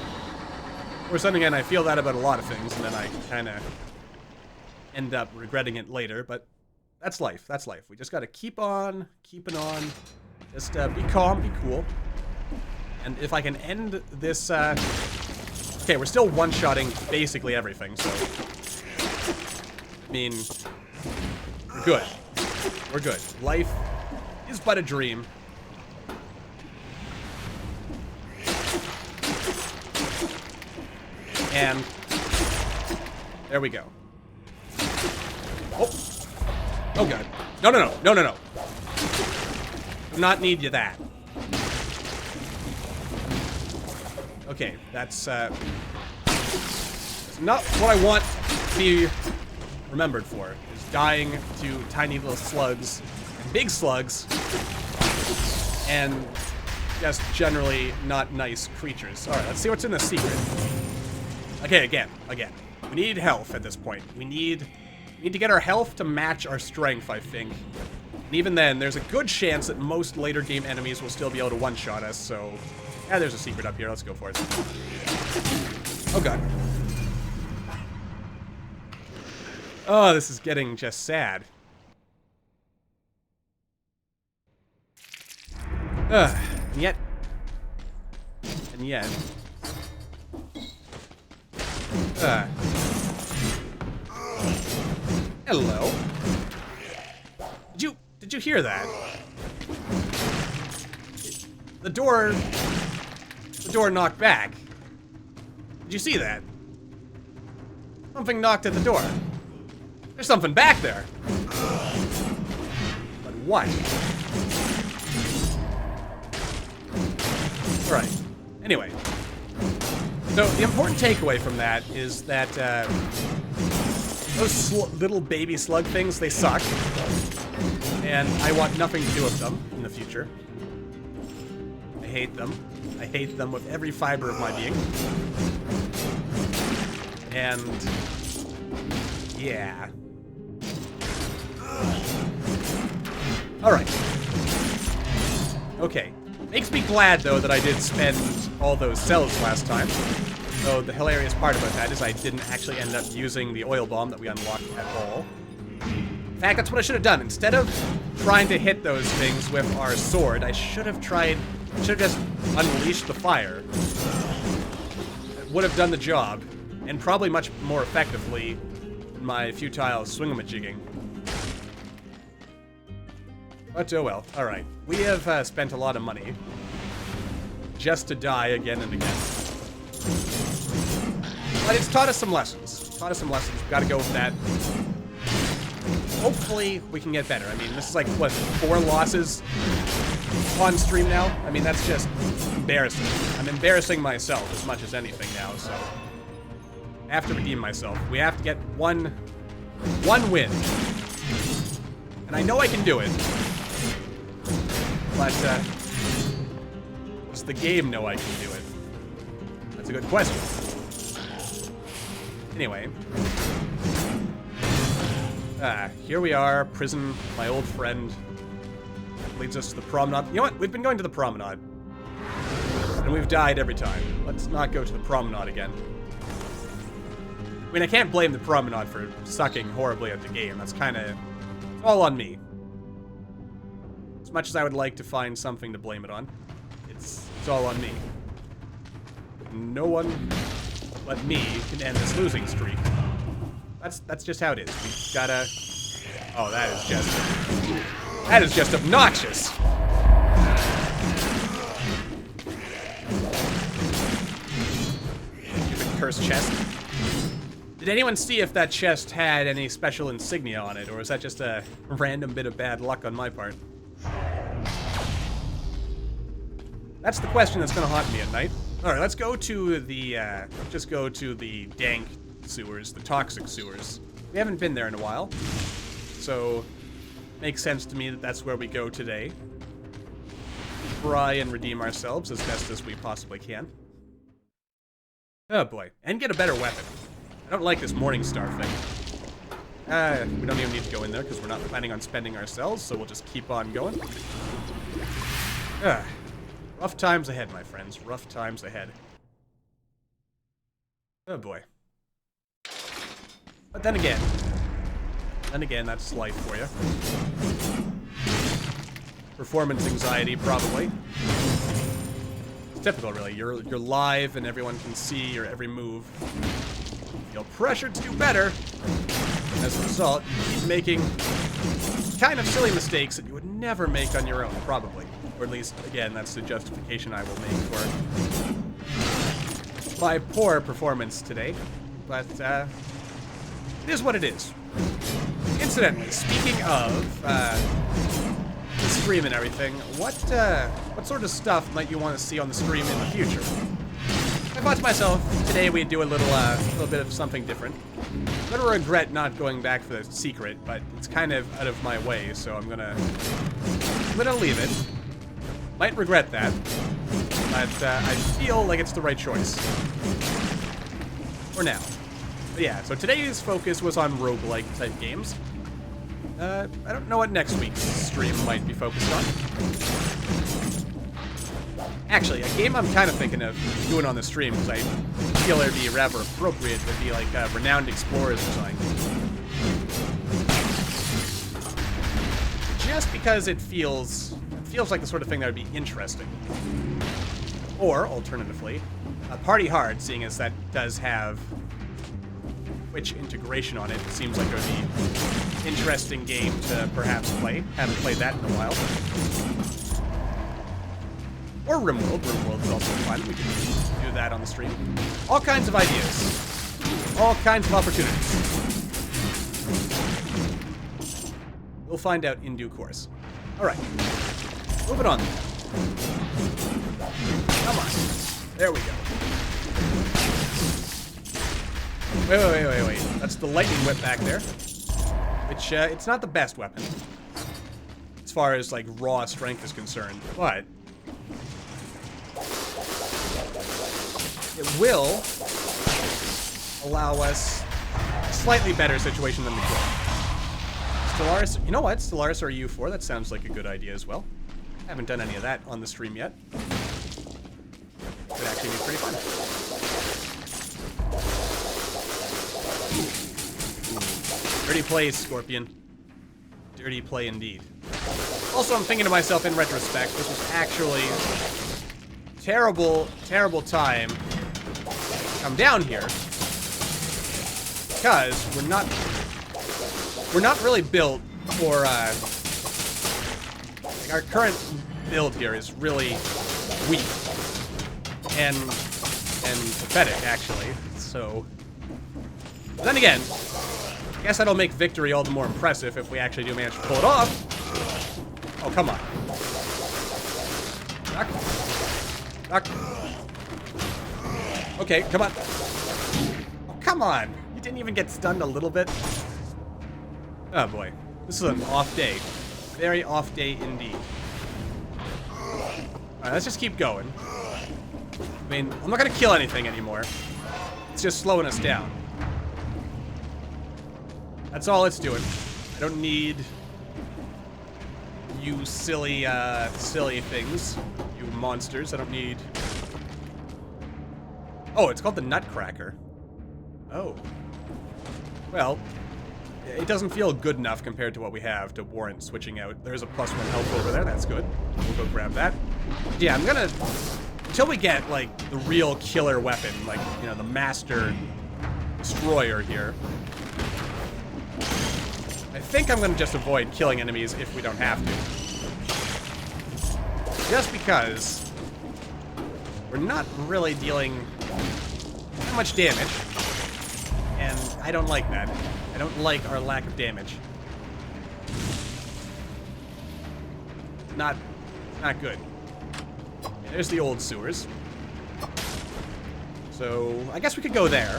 Or then again, I feel that about a lot of things, and then I kind of end up regretting it later, but that's life. That's life. We just got to keep on, keeping on. Just be calm, be cool. And if I can end this... Okay, we're still one-shotting basically everything, so... I mean... We're good. We're good. Life is but a dream. And... There we go. Oh! Oh god. No, no, no. No, no, no. Do not need you that. Okay, that's not what I want to be remembered for, is dying to tiny little slugs, and big slugs, and just generally not nice creatures. Alright, let's see what's in the secret. Okay, again. We need health at this point. We need to get our health to match our strength, I think. And even then, there's a good chance that most later game enemies will still be able to one-shot us, so... Yeah, there's a secret up here. Let's go for it. Oh, God. Oh, this is getting just sad. And yet... Hello. Did you hear that? The door knocked back. Did you see that? Something knocked at the door. There's something back there. But what? Alright. Anyway. So, the important takeaway from that is that, Those little baby slug things, they suck. And I want nothing to do with them in the future. I hate them. I hate them with every fiber of my being. And yeah. Alright. Okay. Makes me glad, though, that I did spend all those cells last time. Though the hilarious part about that is I didn't actually end up using the oil bomb that we unlocked at all. In fact, that's what I should have done. Instead of trying to hit those things with our sword, I should have just unleashed the fire. It would have done the job, and probably much more effectively than my futile swingamajigging. But oh well. Alright. We have spent a lot of money just to die again and again. But it's taught us some lessons. We've got to go with that. Hopefully, we can get better. I mean, this is like, what, 4 losses on stream now? I mean, that's just embarrassing. I'm embarrassing myself as much as anything now, so I have to redeem myself. We have to get one win. And I know I can do it. But, does the game know I can do it? That's a good question. Anyway. Here we are, prison, my old friend. Leads us to the promenade. You know what? We've been going to the promenade. And we've died every time. Let's not go to the promenade again. I mean, I can't blame the promenade for sucking horribly at the game. That's kind of all on me. As much as I would like to find something to blame it on, it's all on me. No one but me can end this losing streak. That's just how it is. We gotta... Oh, that is just obnoxious. Stupid cursed chest. Did anyone see if that chest had any special insignia on it, or was that just a random bit of bad luck on my part? That's the question that's gonna haunt me at night. Alright, let's go to the, just go to the dank sewers, the toxic sewers. We haven't been there in a while, so makes sense to me that that's where we go today. Try and redeem ourselves as best as we possibly can. Oh boy, and get a better weapon. I don't like this Morningstar thing. We don't even need to go in there because we're not planning on spending ourselves, so we'll just keep on going. Rough times ahead, my friends. Rough times ahead. Oh boy. But then again, that's life for you. Performance anxiety, probably. It's typical, really. You're live and everyone can see your every move. You feel pressured to do better. As a result, you keep making kind of silly mistakes that you would never make on your own, probably. Or at least, again, that's the justification I will make for my poor performance today. But, it is what it is. Incidentally, speaking of, the stream and everything, what sort of stuff might you want to see on the stream in the future? I thought to myself, today we'd do a little bit of something different. I'm gonna regret not going back for the secret, but it's kind of out of my way, so I'm gonna leave it. Might regret that, but I feel like it's the right choice. For now. But yeah, so today's focus was on roguelike type games. I don't know what next week's stream might be focused on. Actually, a game I'm kind of thinking of doing on the stream, because I feel it'd be rather appropriate, would be like Renowned Explorers or something. Just because it feels like the sort of thing that would be interesting. Or, alternatively, Party Hard, seeing as that does have Twitch integration on it, it seems like it would be an interesting game to perhaps play. Haven't played that in a while. Or RimWorld. RimWorld is also fun. We can do that on the stream. All kinds of ideas. All kinds of opportunities. We'll find out in due course. Alright. Moving on. Come on. There we go. Wait. That's the lightning whip back there. Which, it's not the best weapon. As far as, like, raw strength is concerned. But it will allow us a slightly better situation than before. Stellaris, you know what? Stellaris RU4, that sounds like a good idea as well. Haven't done any of that on the stream yet. Could actually be pretty fun. Dirty play, Scorpion. Dirty play indeed. Also, I'm thinking to myself in retrospect, this was actually terrible, terrible time to come down here. Because we're not really built for, like our current build here is really weak and pathetic, actually. So, but then again, I guess that'll make victory all the more impressive if we actually do manage to pull it off. Oh, come on. Duck. Okay, come on. Oh, come on. You didn't even get stunned a little bit. Oh boy, this is an off day. Very off day indeed. Alright, let's just keep going. I mean, I'm not gonna kill anything anymore. It's just slowing us down. That's all it's doing. I don't need you silly, silly things. You monsters. I don't need... Oh, it's called the Nutcracker. Oh. Well... It doesn't feel good enough compared to what we have to warrant switching out. There's a +1 health over there. That's good. We'll go grab that. Yeah, I'm gonna... Until we get, like, the real killer weapon, like, you know, the Master Destroyer here, I think I'm gonna just avoid killing enemies if we don't have to. Just because we're not really dealing that much damage, and I don't like that. I don't like our lack of damage. Not good. Yeah, there's the old sewers. So, I guess we could go there.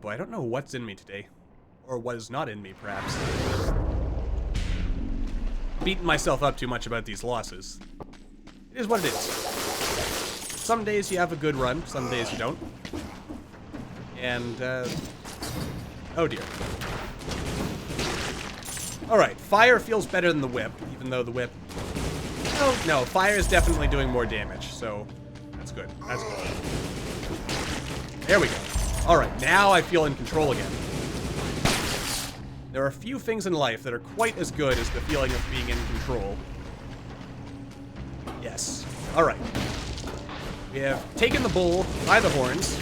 Boy, I don't know what's in me today. Or what is not in me, perhaps. Beating myself up too much about these losses. It is what it is. Some days you have a good run, some days you don't. And, oh dear. Alright, fire feels better than the whip, even though the whip... Oh, no, fire is definitely doing more damage, so that's good. That's good. There we go. Alright, now I feel in control again. There are a few things in life that are quite as good as the feeling of being in control. Yes. Alright. We have taken the bull by the horns,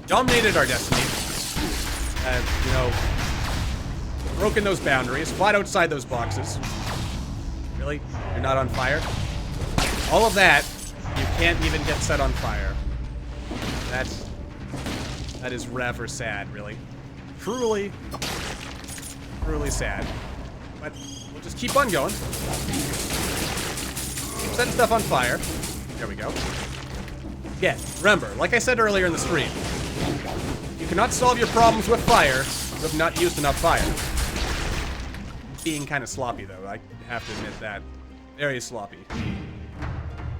dominated our destiny, you know, broken those boundaries, fought outside those boxes. Really? You're not on fire? All of that, you can't even get set on fire. That is rather sad, really. Truly sad. But we'll just keep on going. Keep setting stuff on fire. There we go. Yeah, remember, like I said earlier in the stream, you cannot solve your problems with fire if you have not used enough fire. Being kind of sloppy, though. I have to admit that. Very sloppy.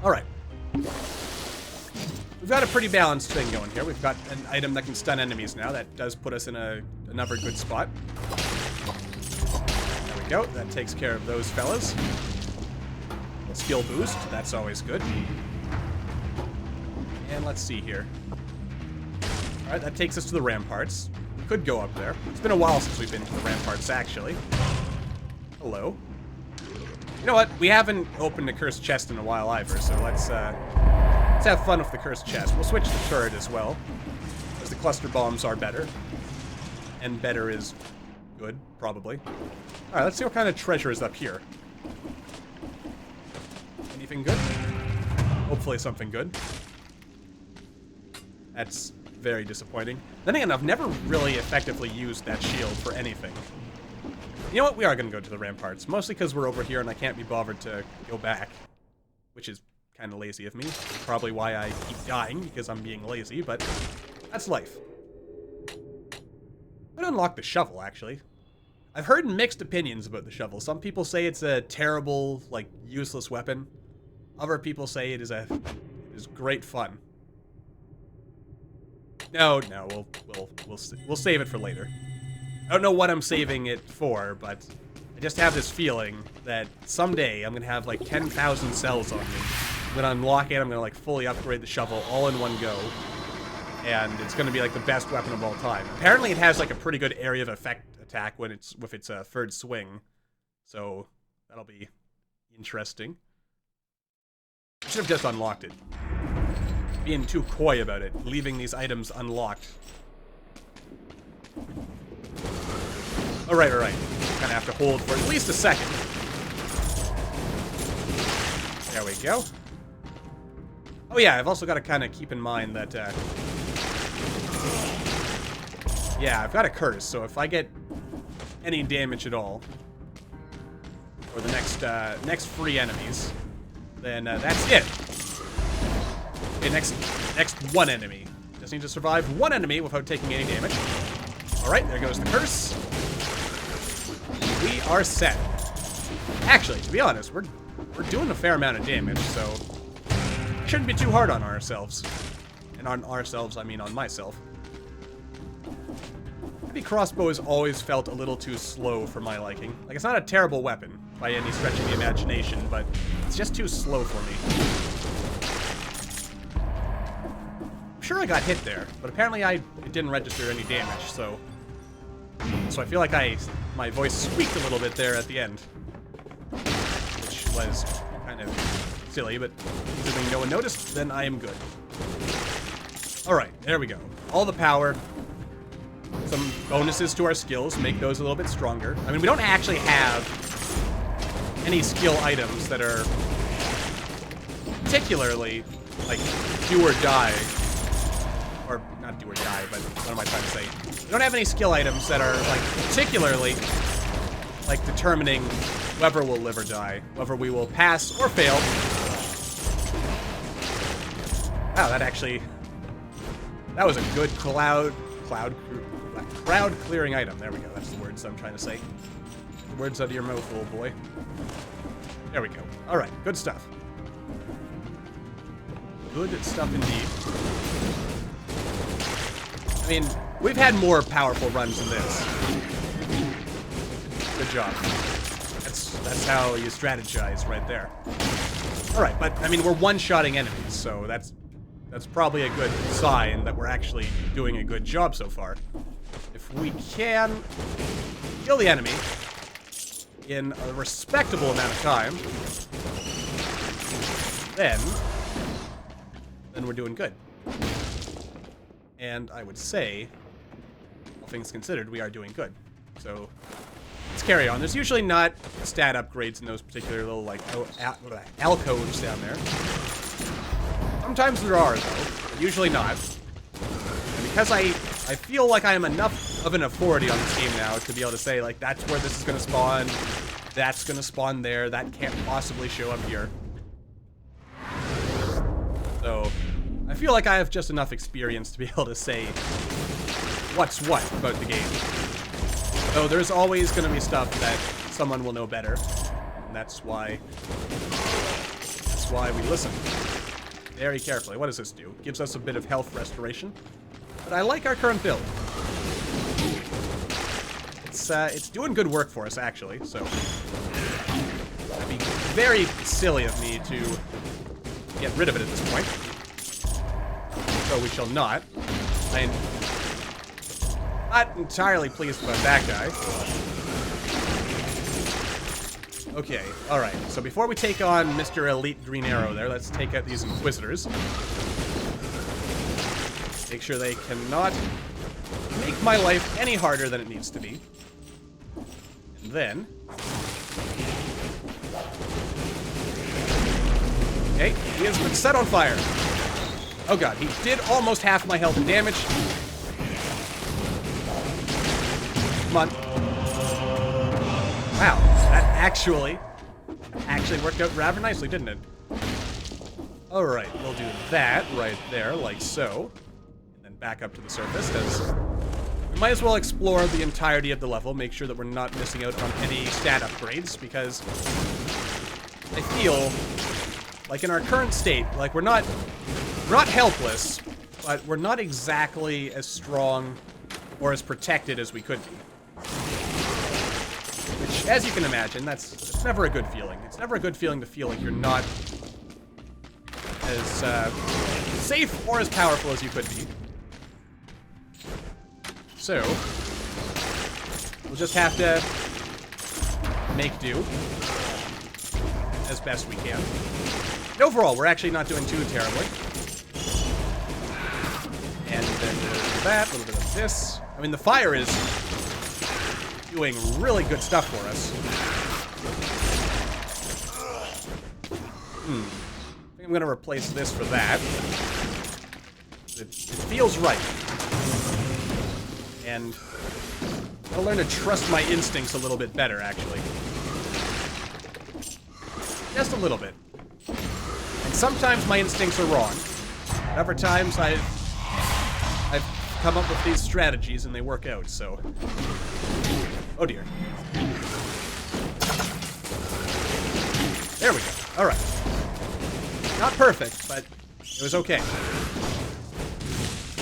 Alright. We've got a pretty balanced thing going here. We've got an item that can stun enemies now. That does put us in another good spot. There we go. That takes care of those fellas. Skill boost. That's always good. And let's see here. Alright, that takes us to the ramparts. We could go up there. It's been a while since we've been to the ramparts, actually. Hello. You know what? We haven't opened a cursed chest in a while either, so let's have fun with the cursed chest. We'll switch to turret as well, because the cluster bombs are better. And better is good, probably. Alright, let's see what kind of treasure is up here. Anything good? Hopefully something good. That's very disappointing. Then again, I've never really effectively used that shield for anything. You know what? We are going to go to the ramparts. Mostly because we're over here and I can't be bothered to go back. Which is kind of lazy of me. Probably why I keep dying, because I'm being lazy, but That's life. I'm gonna unlock the shovel, actually. I've heard mixed opinions about the shovel. Some people say it's a terrible, like, useless weapon. Other people say it is great fun. No, we'll save it for later. I don't know what I'm saving it for, but I just have this feeling that someday I'm gonna have like 10,000 cells on me. I'm gonna unlock it, I'm gonna like fully upgrade the shovel all in one go. And it's gonna be like the best weapon of all time. Apparently it has like a pretty good area of effect attack when it's with its third swing. So that'll be interesting. I should have just unlocked it. Being too coy about it, leaving these items unlocked. Alright. Kinda have to hold for at least a second. There we go. Oh yeah, I've also got to kind of keep in mind that, yeah, I've got a curse, so if I get any damage at all, or the next free enemies, then that's it. Okay, next one enemy. Just need to survive one enemy without taking any damage. Alright, there goes the curse. We are set. Actually, to be honest, we're doing a fair amount of damage, so shouldn't be too hard on ourselves. And on ourselves, I mean on myself. Heavy crossbow has always felt a little too slow for my liking. Like, it's not a terrible weapon by any stretch of the imagination, but it's just too slow for me. I'm sure I got hit there, but apparently it didn't register any damage, so I feel like my voice squeaked a little bit there at the end, which was kind of silly, but assuming no one noticed, then I am good. Alright, there we go. All the power. Some bonuses to our skills, make those a little bit stronger. I mean, we don't actually have any skill items that are particularly, like, do or die. Or, not do or die, but what am I trying to say? We don't have any skill items that are, like, particularly, like, determining whether we'll live or die. Whether we will pass or fail. Wow, that was a good crowd clearing item. There we go. That's the words I'm trying to say. The words out of your mouth, old boy. There we go. All right, good stuff. Good stuff indeed. I mean, we've had more powerful runs than this. Good job. That's how you strategize right there. All right, but I mean, we're one-shotting enemies, so that's probably a good sign that we're actually doing a good job so far. If we can kill the enemy in a respectable amount of time, then we're doing good. And I would say, all things considered, we are doing good. So let's carry on. There's usually not stat upgrades in those particular little, like, alcoves down there. Sometimes there are, though, but usually not. And because I feel like I am enough of an authority on this game now to be able to say, like, that's where this is going to spawn, that's going to spawn there, that can't possibly show up here. So I feel like I have just enough experience to be able to say what's what about the game. Though there's always going to be stuff that someone will know better, and that's why we listen. Very carefully. What does this do? Gives us a bit of health restoration. But I like our current build. It's doing good work for us, actually, so it'd be very silly of me to get rid of it at this point. So we shall not. I'm not entirely pleased about that guy. Okay, alright. So before we take on Mr. Elite Green Arrow there, let's take out these Inquisitors. Make sure they cannot make my life any harder than it needs to be. And then... okay, he has been set on fire. Oh god, he did almost half my health and damage. Come on. Wow, that actually worked out rather nicely, didn't it? Alright, we'll do that right there, like so. And then back up to the surface, because we might as well explore the entirety of the level, make sure that we're not missing out on any stat upgrades, because I feel like in our current state, like we're not helpless, but we're not exactly as strong or as protected as we could be. Which, as you can imagine, that's never a good feeling. It's never a good feeling to feel like you're not as safe or as powerful as you could be. So, we'll just have to make do as best we can. And overall, we're actually not doing too terribly. And then a little bit of that, a little bit of this. I mean, the fire is doing really good stuff for us. I think I'm going to replace this for that. It feels right. And I'll learn to trust my instincts a little bit better, actually. Just a little bit. And sometimes my instincts are wrong. But other times I've come up with these strategies and they work out, so... Oh dear. There we go. Alright. Not perfect, but it was okay.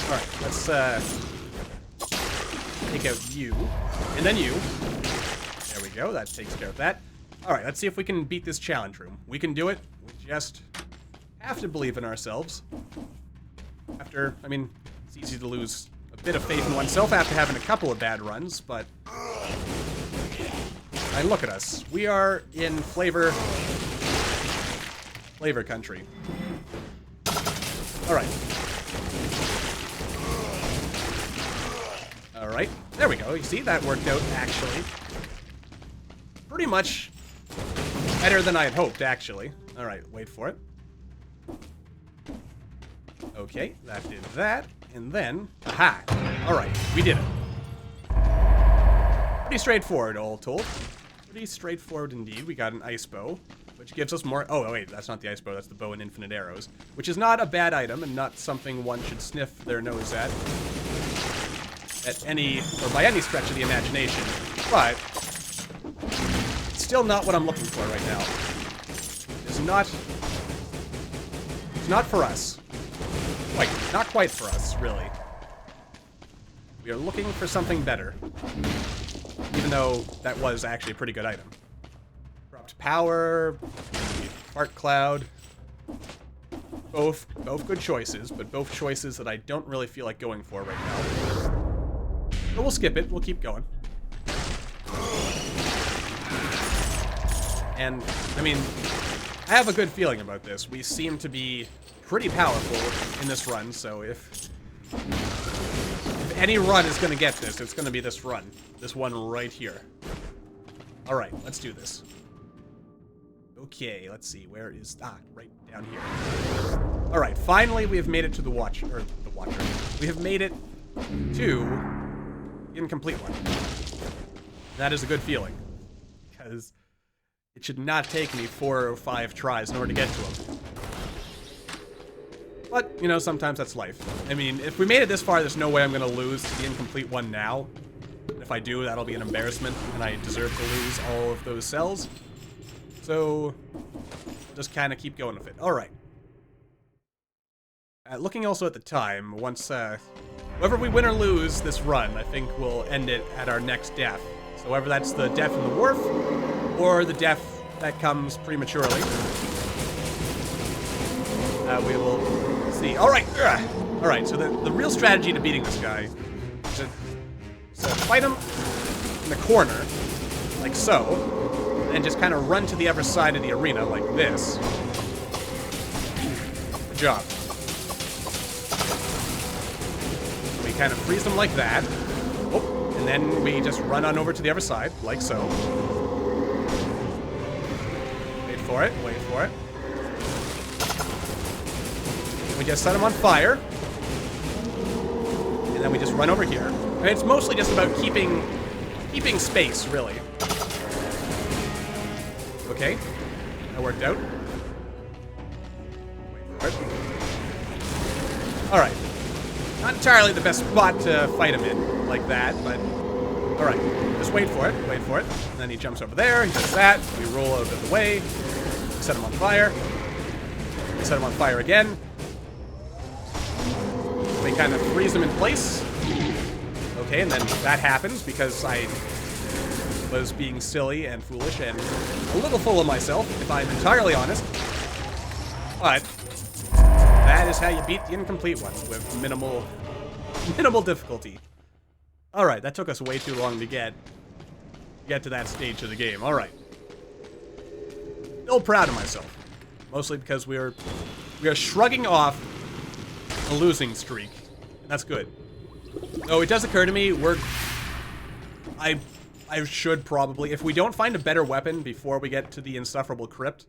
Alright, let's take out you. And then you. There we go, that takes care of that. Alright, let's see if we can beat this challenge room. We can do it. We just have to believe in ourselves. After, I mean, it's easy to lose a bit of faith in oneself after having a couple of bad runs, but... And look at us. We are in flavor country. Alright. Alright. There we go. You see, that worked out, actually. Pretty much better than I had hoped, actually. Alright, wait for it. Okay, that did that. And then... Aha! Alright, we did it. Pretty straightforward, all told. Pretty straightforward indeed. We got an ice bow, which gives us more... Oh, wait, that's not the ice bow. That's the bow and infinite arrows, which is not a bad item and not something one should sniff their nose at any, or by any stretch of the imagination. But it's still not what I'm looking for right now. It's not for us. Wait, not quite for us, really. We are looking for something better. Even though that was actually a pretty good item. Corrupt power, fart cloud. Both good choices, but both choices that I don't really feel like going for right now. But we'll skip it. We'll keep going. And, I mean, I have a good feeling about this. We seem to be pretty powerful in this run, so if any run is going to get this, it's going to be this run. This one right here. Alright, let's do this. Okay, let's see. Where is... Ah, right down here. Alright, finally we have made it to the Watcher. Or, the Watcher. We have made it to the incomplete one. That is a good feeling. Because it should not take me 4 or 5 tries in order to get to him. But, you know, sometimes that's life. I mean, if we made it this far, there's no way I'm going to lose the incomplete one now. If I do, that'll be an embarrassment, and I deserve to lose all of those cells. So, we'll just kind of keep going with it. Alright. Looking also at the time, once, whether we win or lose this run, I think we'll end it at our next death. So whether that's the death in the wharf, or the death that comes prematurely. We will see. Alright! Alright, so the real strategy to beating this guy is to fight him in the corner, like so, and just kind of run to the other side of the arena like this. Good job. We kind of freeze them like that. Oh, and then we just run on over to the other side, like so. Wait for it, wait for it. We just set them on fire. And then we just run over here. And it's mostly just about keeping space, really. Okay. That worked out. Wait for it. Alright. Not entirely the best spot to fight him in, like that, but... Alright, just wait for it, wait for it. And then he jumps over there, he does that, we roll out of the way, set him on fire. Set him on fire again. We kind of freeze him in place. Okay, and then that happens because I was being silly and foolish and a little full of myself, if I'm entirely honest. But that is how you beat the incomplete one, with minimal difficulty. Alright, that took us way too long to get to that stage of the game. Alright. Still proud of myself. Mostly because we are shrugging off a losing streak. And that's good. Oh, it does occur to me, I should probably, if we don't find a better weapon before we get to the insufferable crypt,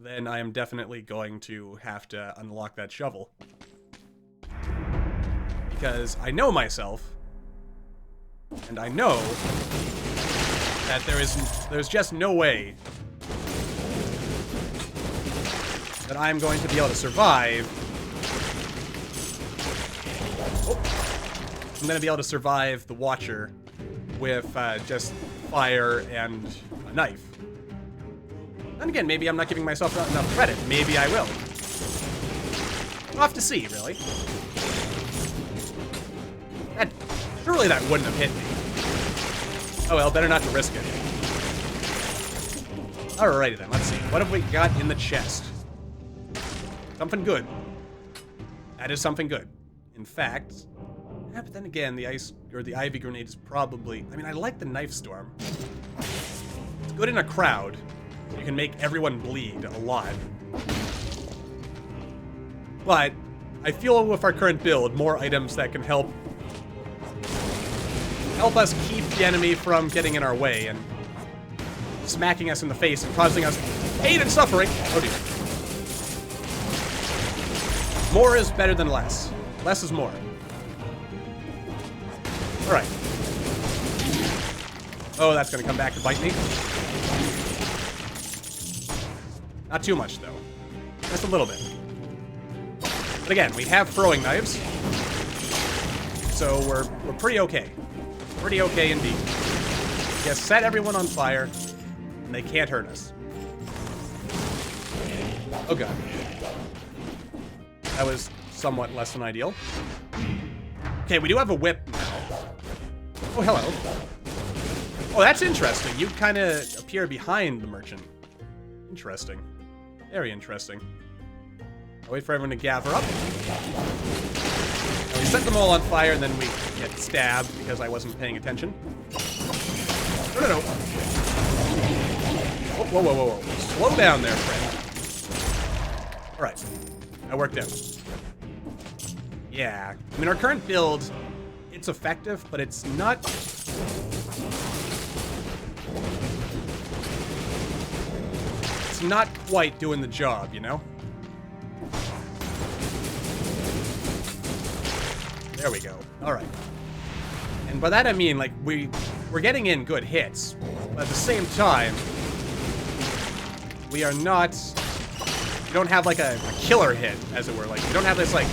then I am definitely going to have to unlock that shovel. Because I know myself, and I know that there's just no way that I'm going to be able to survive. I'm going to be able to survive the Watcher with just fire and a knife. And again, maybe I'm not giving myself enough credit. Maybe I will. We'll have to see, really. Surely that wouldn't have hit me. Oh well, better not to risk it. Alrighty then, let's see. What have we got in the chest? Something good. That is something good. In fact, yeah, but then again, the ice or the ivy grenade is probably. I mean, I like the knife storm. It's good in a crowd. You can make everyone bleed a lot. But I feel with our current build, more items that can help us keep the enemy from getting in our way and smacking us in the face and causing us pain and suffering. Oh dear. More is better than less. Less is more. Alright. Oh, that's gonna come back to bite me. Not too much, though. Just a little bit. But again, we have throwing knives. So we're pretty okay. Pretty okay indeed. Just set everyone on fire, and they can't hurt us. Oh god. That was somewhat less than ideal. Okay, we do have a whip now. Oh, hello. Oh, that's interesting. You kind of appear behind the merchant. Interesting. Very interesting. I'll wait for everyone to gather up. We set them all on fire, and then we get stabbed because I wasn't paying attention. No. Whoa. Slow down there, friend. Alright. That worked out. Yeah. I mean, our current build, it's effective, but it's not... It's not quite doing the job, you know? There we go. Alright. And by that I mean, like, we're getting in good hits, but at the same time, we are not... We don't have, like, a killer hit, as it were. Like, we don't have this, like...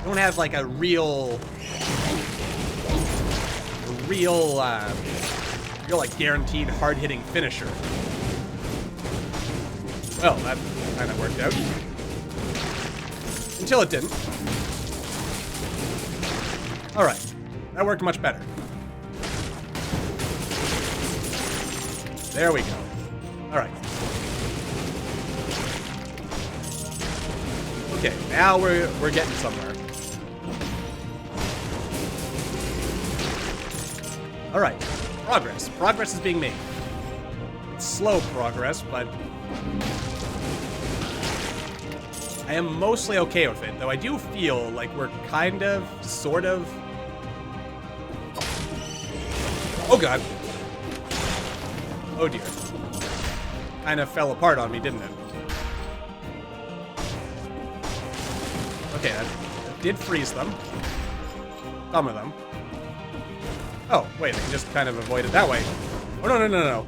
We don't have, like, a real, like, guaranteed hard-hitting finisher. Well, that kind of worked out. Until it didn't. Alright. That worked much better. There we go. Alright. Okay, now we're getting somewhere. Alright. Progress. Progress is being made. It's slow progress, but I am mostly okay with it, though I do feel like we're kind of, sort of... Oh god. Oh dear. Kind of fell apart on me, didn't it? Okay, that did freeze them. Some of them. Oh, wait, I can just kind of avoid it that way. Oh, no.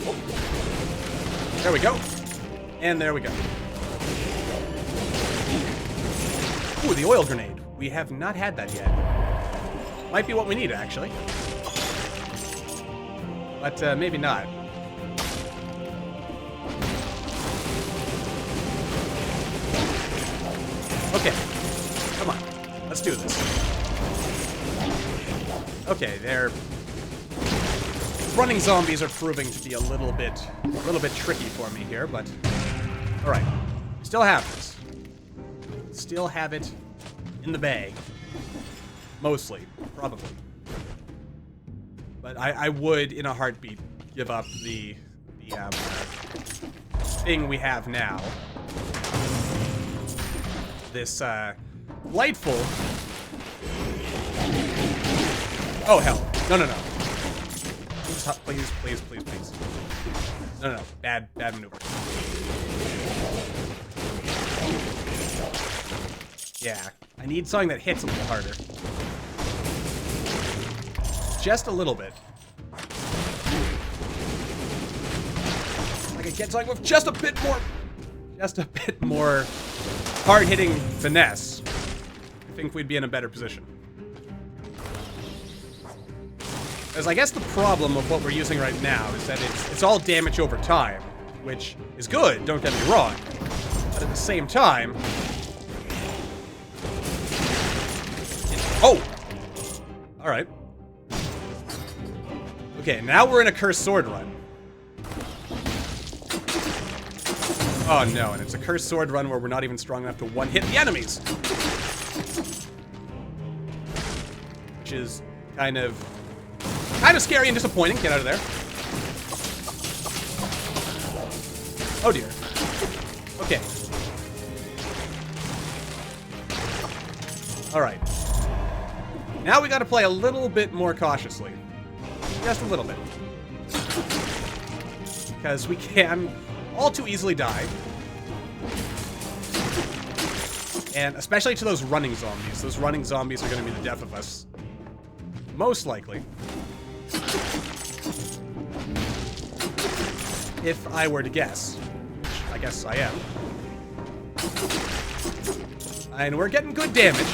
Oh. There we go. And there we go. Ooh, the oil grenade. We have not had that yet. Might be what we need, actually. But maybe not. Okay. Come on. Let's do this. Okay, they're... Running zombies are proving to be a little bit tricky for me here, but... Alright. Still have this. Still have it in the bag. Mostly. Probably. But I would, in a heartbeat, give up the thing we have now. This, delightful... Oh, hell. No, no, no. Please, please, please, please. No, no, no. Bad maneuver. Yeah. I need something that hits a little harder. Just a little bit. I could get something with just a bit more hard-hitting finesse. I think we'd be in a better position. Because I guess the problem of what we're using right now is that it's all damage over time, which is good, don't get me wrong. But at the same time... Oh! Alright. Okay, now we're in a cursed sword run. Oh no, and it's a cursed sword run where we're not even strong enough to one-hit the enemies! Which is kind of scary and disappointing. Get out of there. Oh dear. Okay. Alright. Now we gotta play a little bit more cautiously. Just a little bit. Because we can all too easily die. And especially to those running zombies. Those running zombies are gonna be the death of us. Most likely. If I were to guess. Which I guess I am. And we're getting good damage.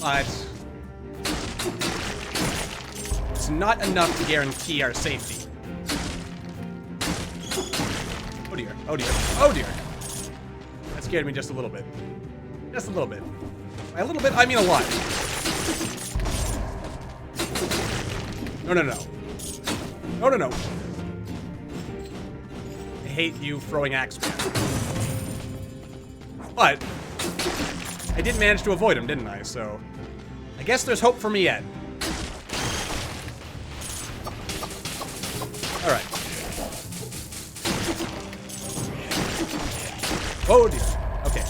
But it's not enough to guarantee our safety. Oh dear, oh dear, oh dear. That scared me just a little bit. Just a little bit. By a little bit, I mean a lot. No, no, no. No, no, no. I hate you throwing axe man. But I did manage to avoid him, didn't I? So I guess there's hope for me yet. Alright. Oh dear. Okay.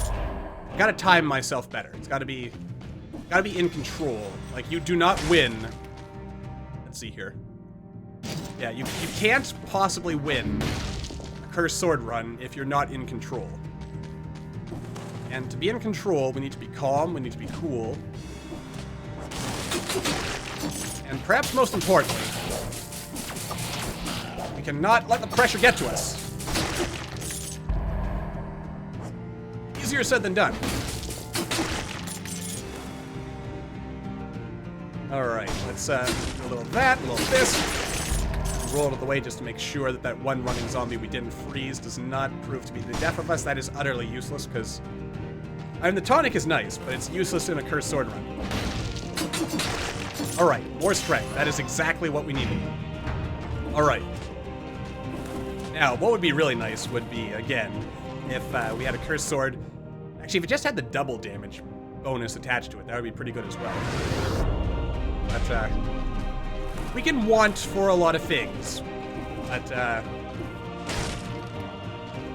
I gotta time myself better. It's gotta be in control. Like, you do not win. Let's see here. Yeah, you can't possibly win a cursed sword run if you're not in control. And to be in control, we need to be calm, we need to be cool. And perhaps most importantly, we cannot let the pressure get to us. Easier said than done. Alright, let's do a little of that, a little of this. Roll it out of the way just to make sure that that one running zombie we didn't freeze does not prove to be the death of us. That is utterly useless, because... I mean, the tonic is nice, but it's useless in a cursed sword run. Alright, more strength. That is exactly what we needed. Alright. Now, what would be really nice would be, again, if we had a cursed sword. Actually, if it just had the double damage bonus attached to it, that would be pretty good as well. But, we can want for a lot of things. But,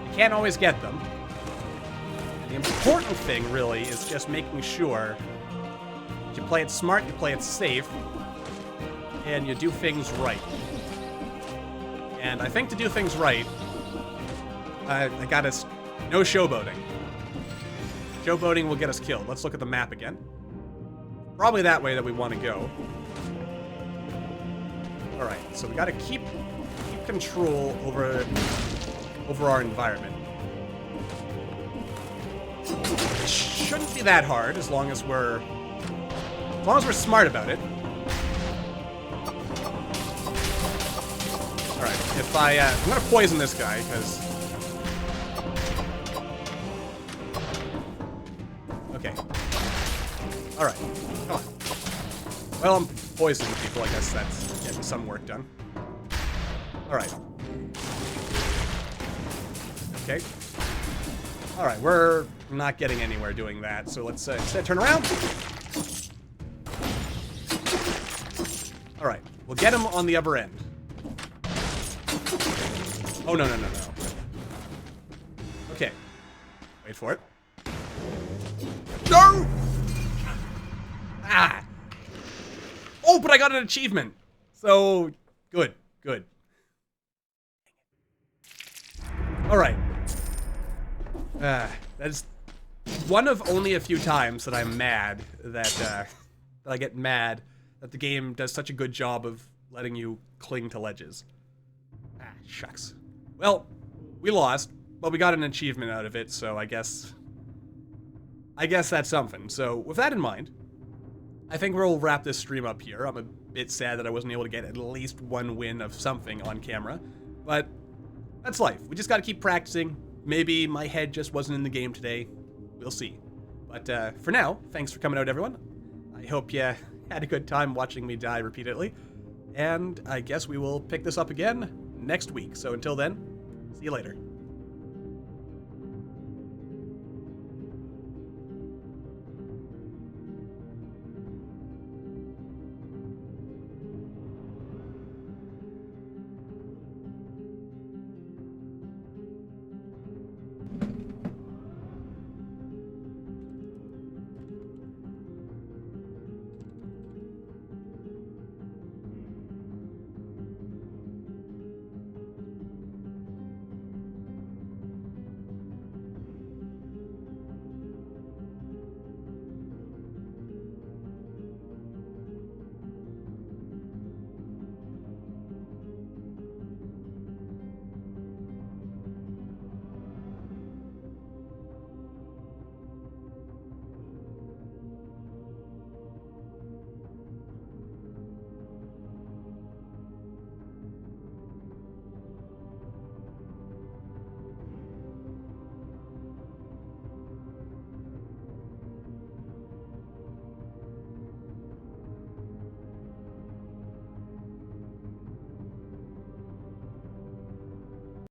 you can't always get them. And the important thing, really, is just making sure you play it smart, you play it safe, and you do things right. And I think to do things right, I got us no showboating. Showboating will get us killed. Let's look at the map again. Probably that way that we want to go. Alright, so we gotta keep control over our environment. shouldn't be that hard as long as we're smart about it. All right, if I'm gonna poison this guy because. Okay. All right, come on. Well, I'm poisoning people. I guess that's getting some work done. All right. Okay. All right, we're not getting anywhere doing that, so let's instead turn around. All right, we'll get him on the upper end. Oh, no. Okay. Wait for it. No! Ah! Oh, but I got an achievement. So, good. All right. That is one of only a few times that I'm mad that I get mad that the game does such a good job of letting you cling to ledges. Ah, shucks. Well, we lost, but we got an achievement out of it, so I guess that's something. So, with that in mind, I think we'll wrap this stream up here. I'm a bit sad that I wasn't able to get at least one win of something on camera, but that's life. We just gotta keep practicing. Maybe my head just wasn't in the game today. We'll see. But for now, thanks for coming out, everyone. I hope you had a good time watching me die repeatedly. And I guess we will pick this up again next week. So until then, see you later.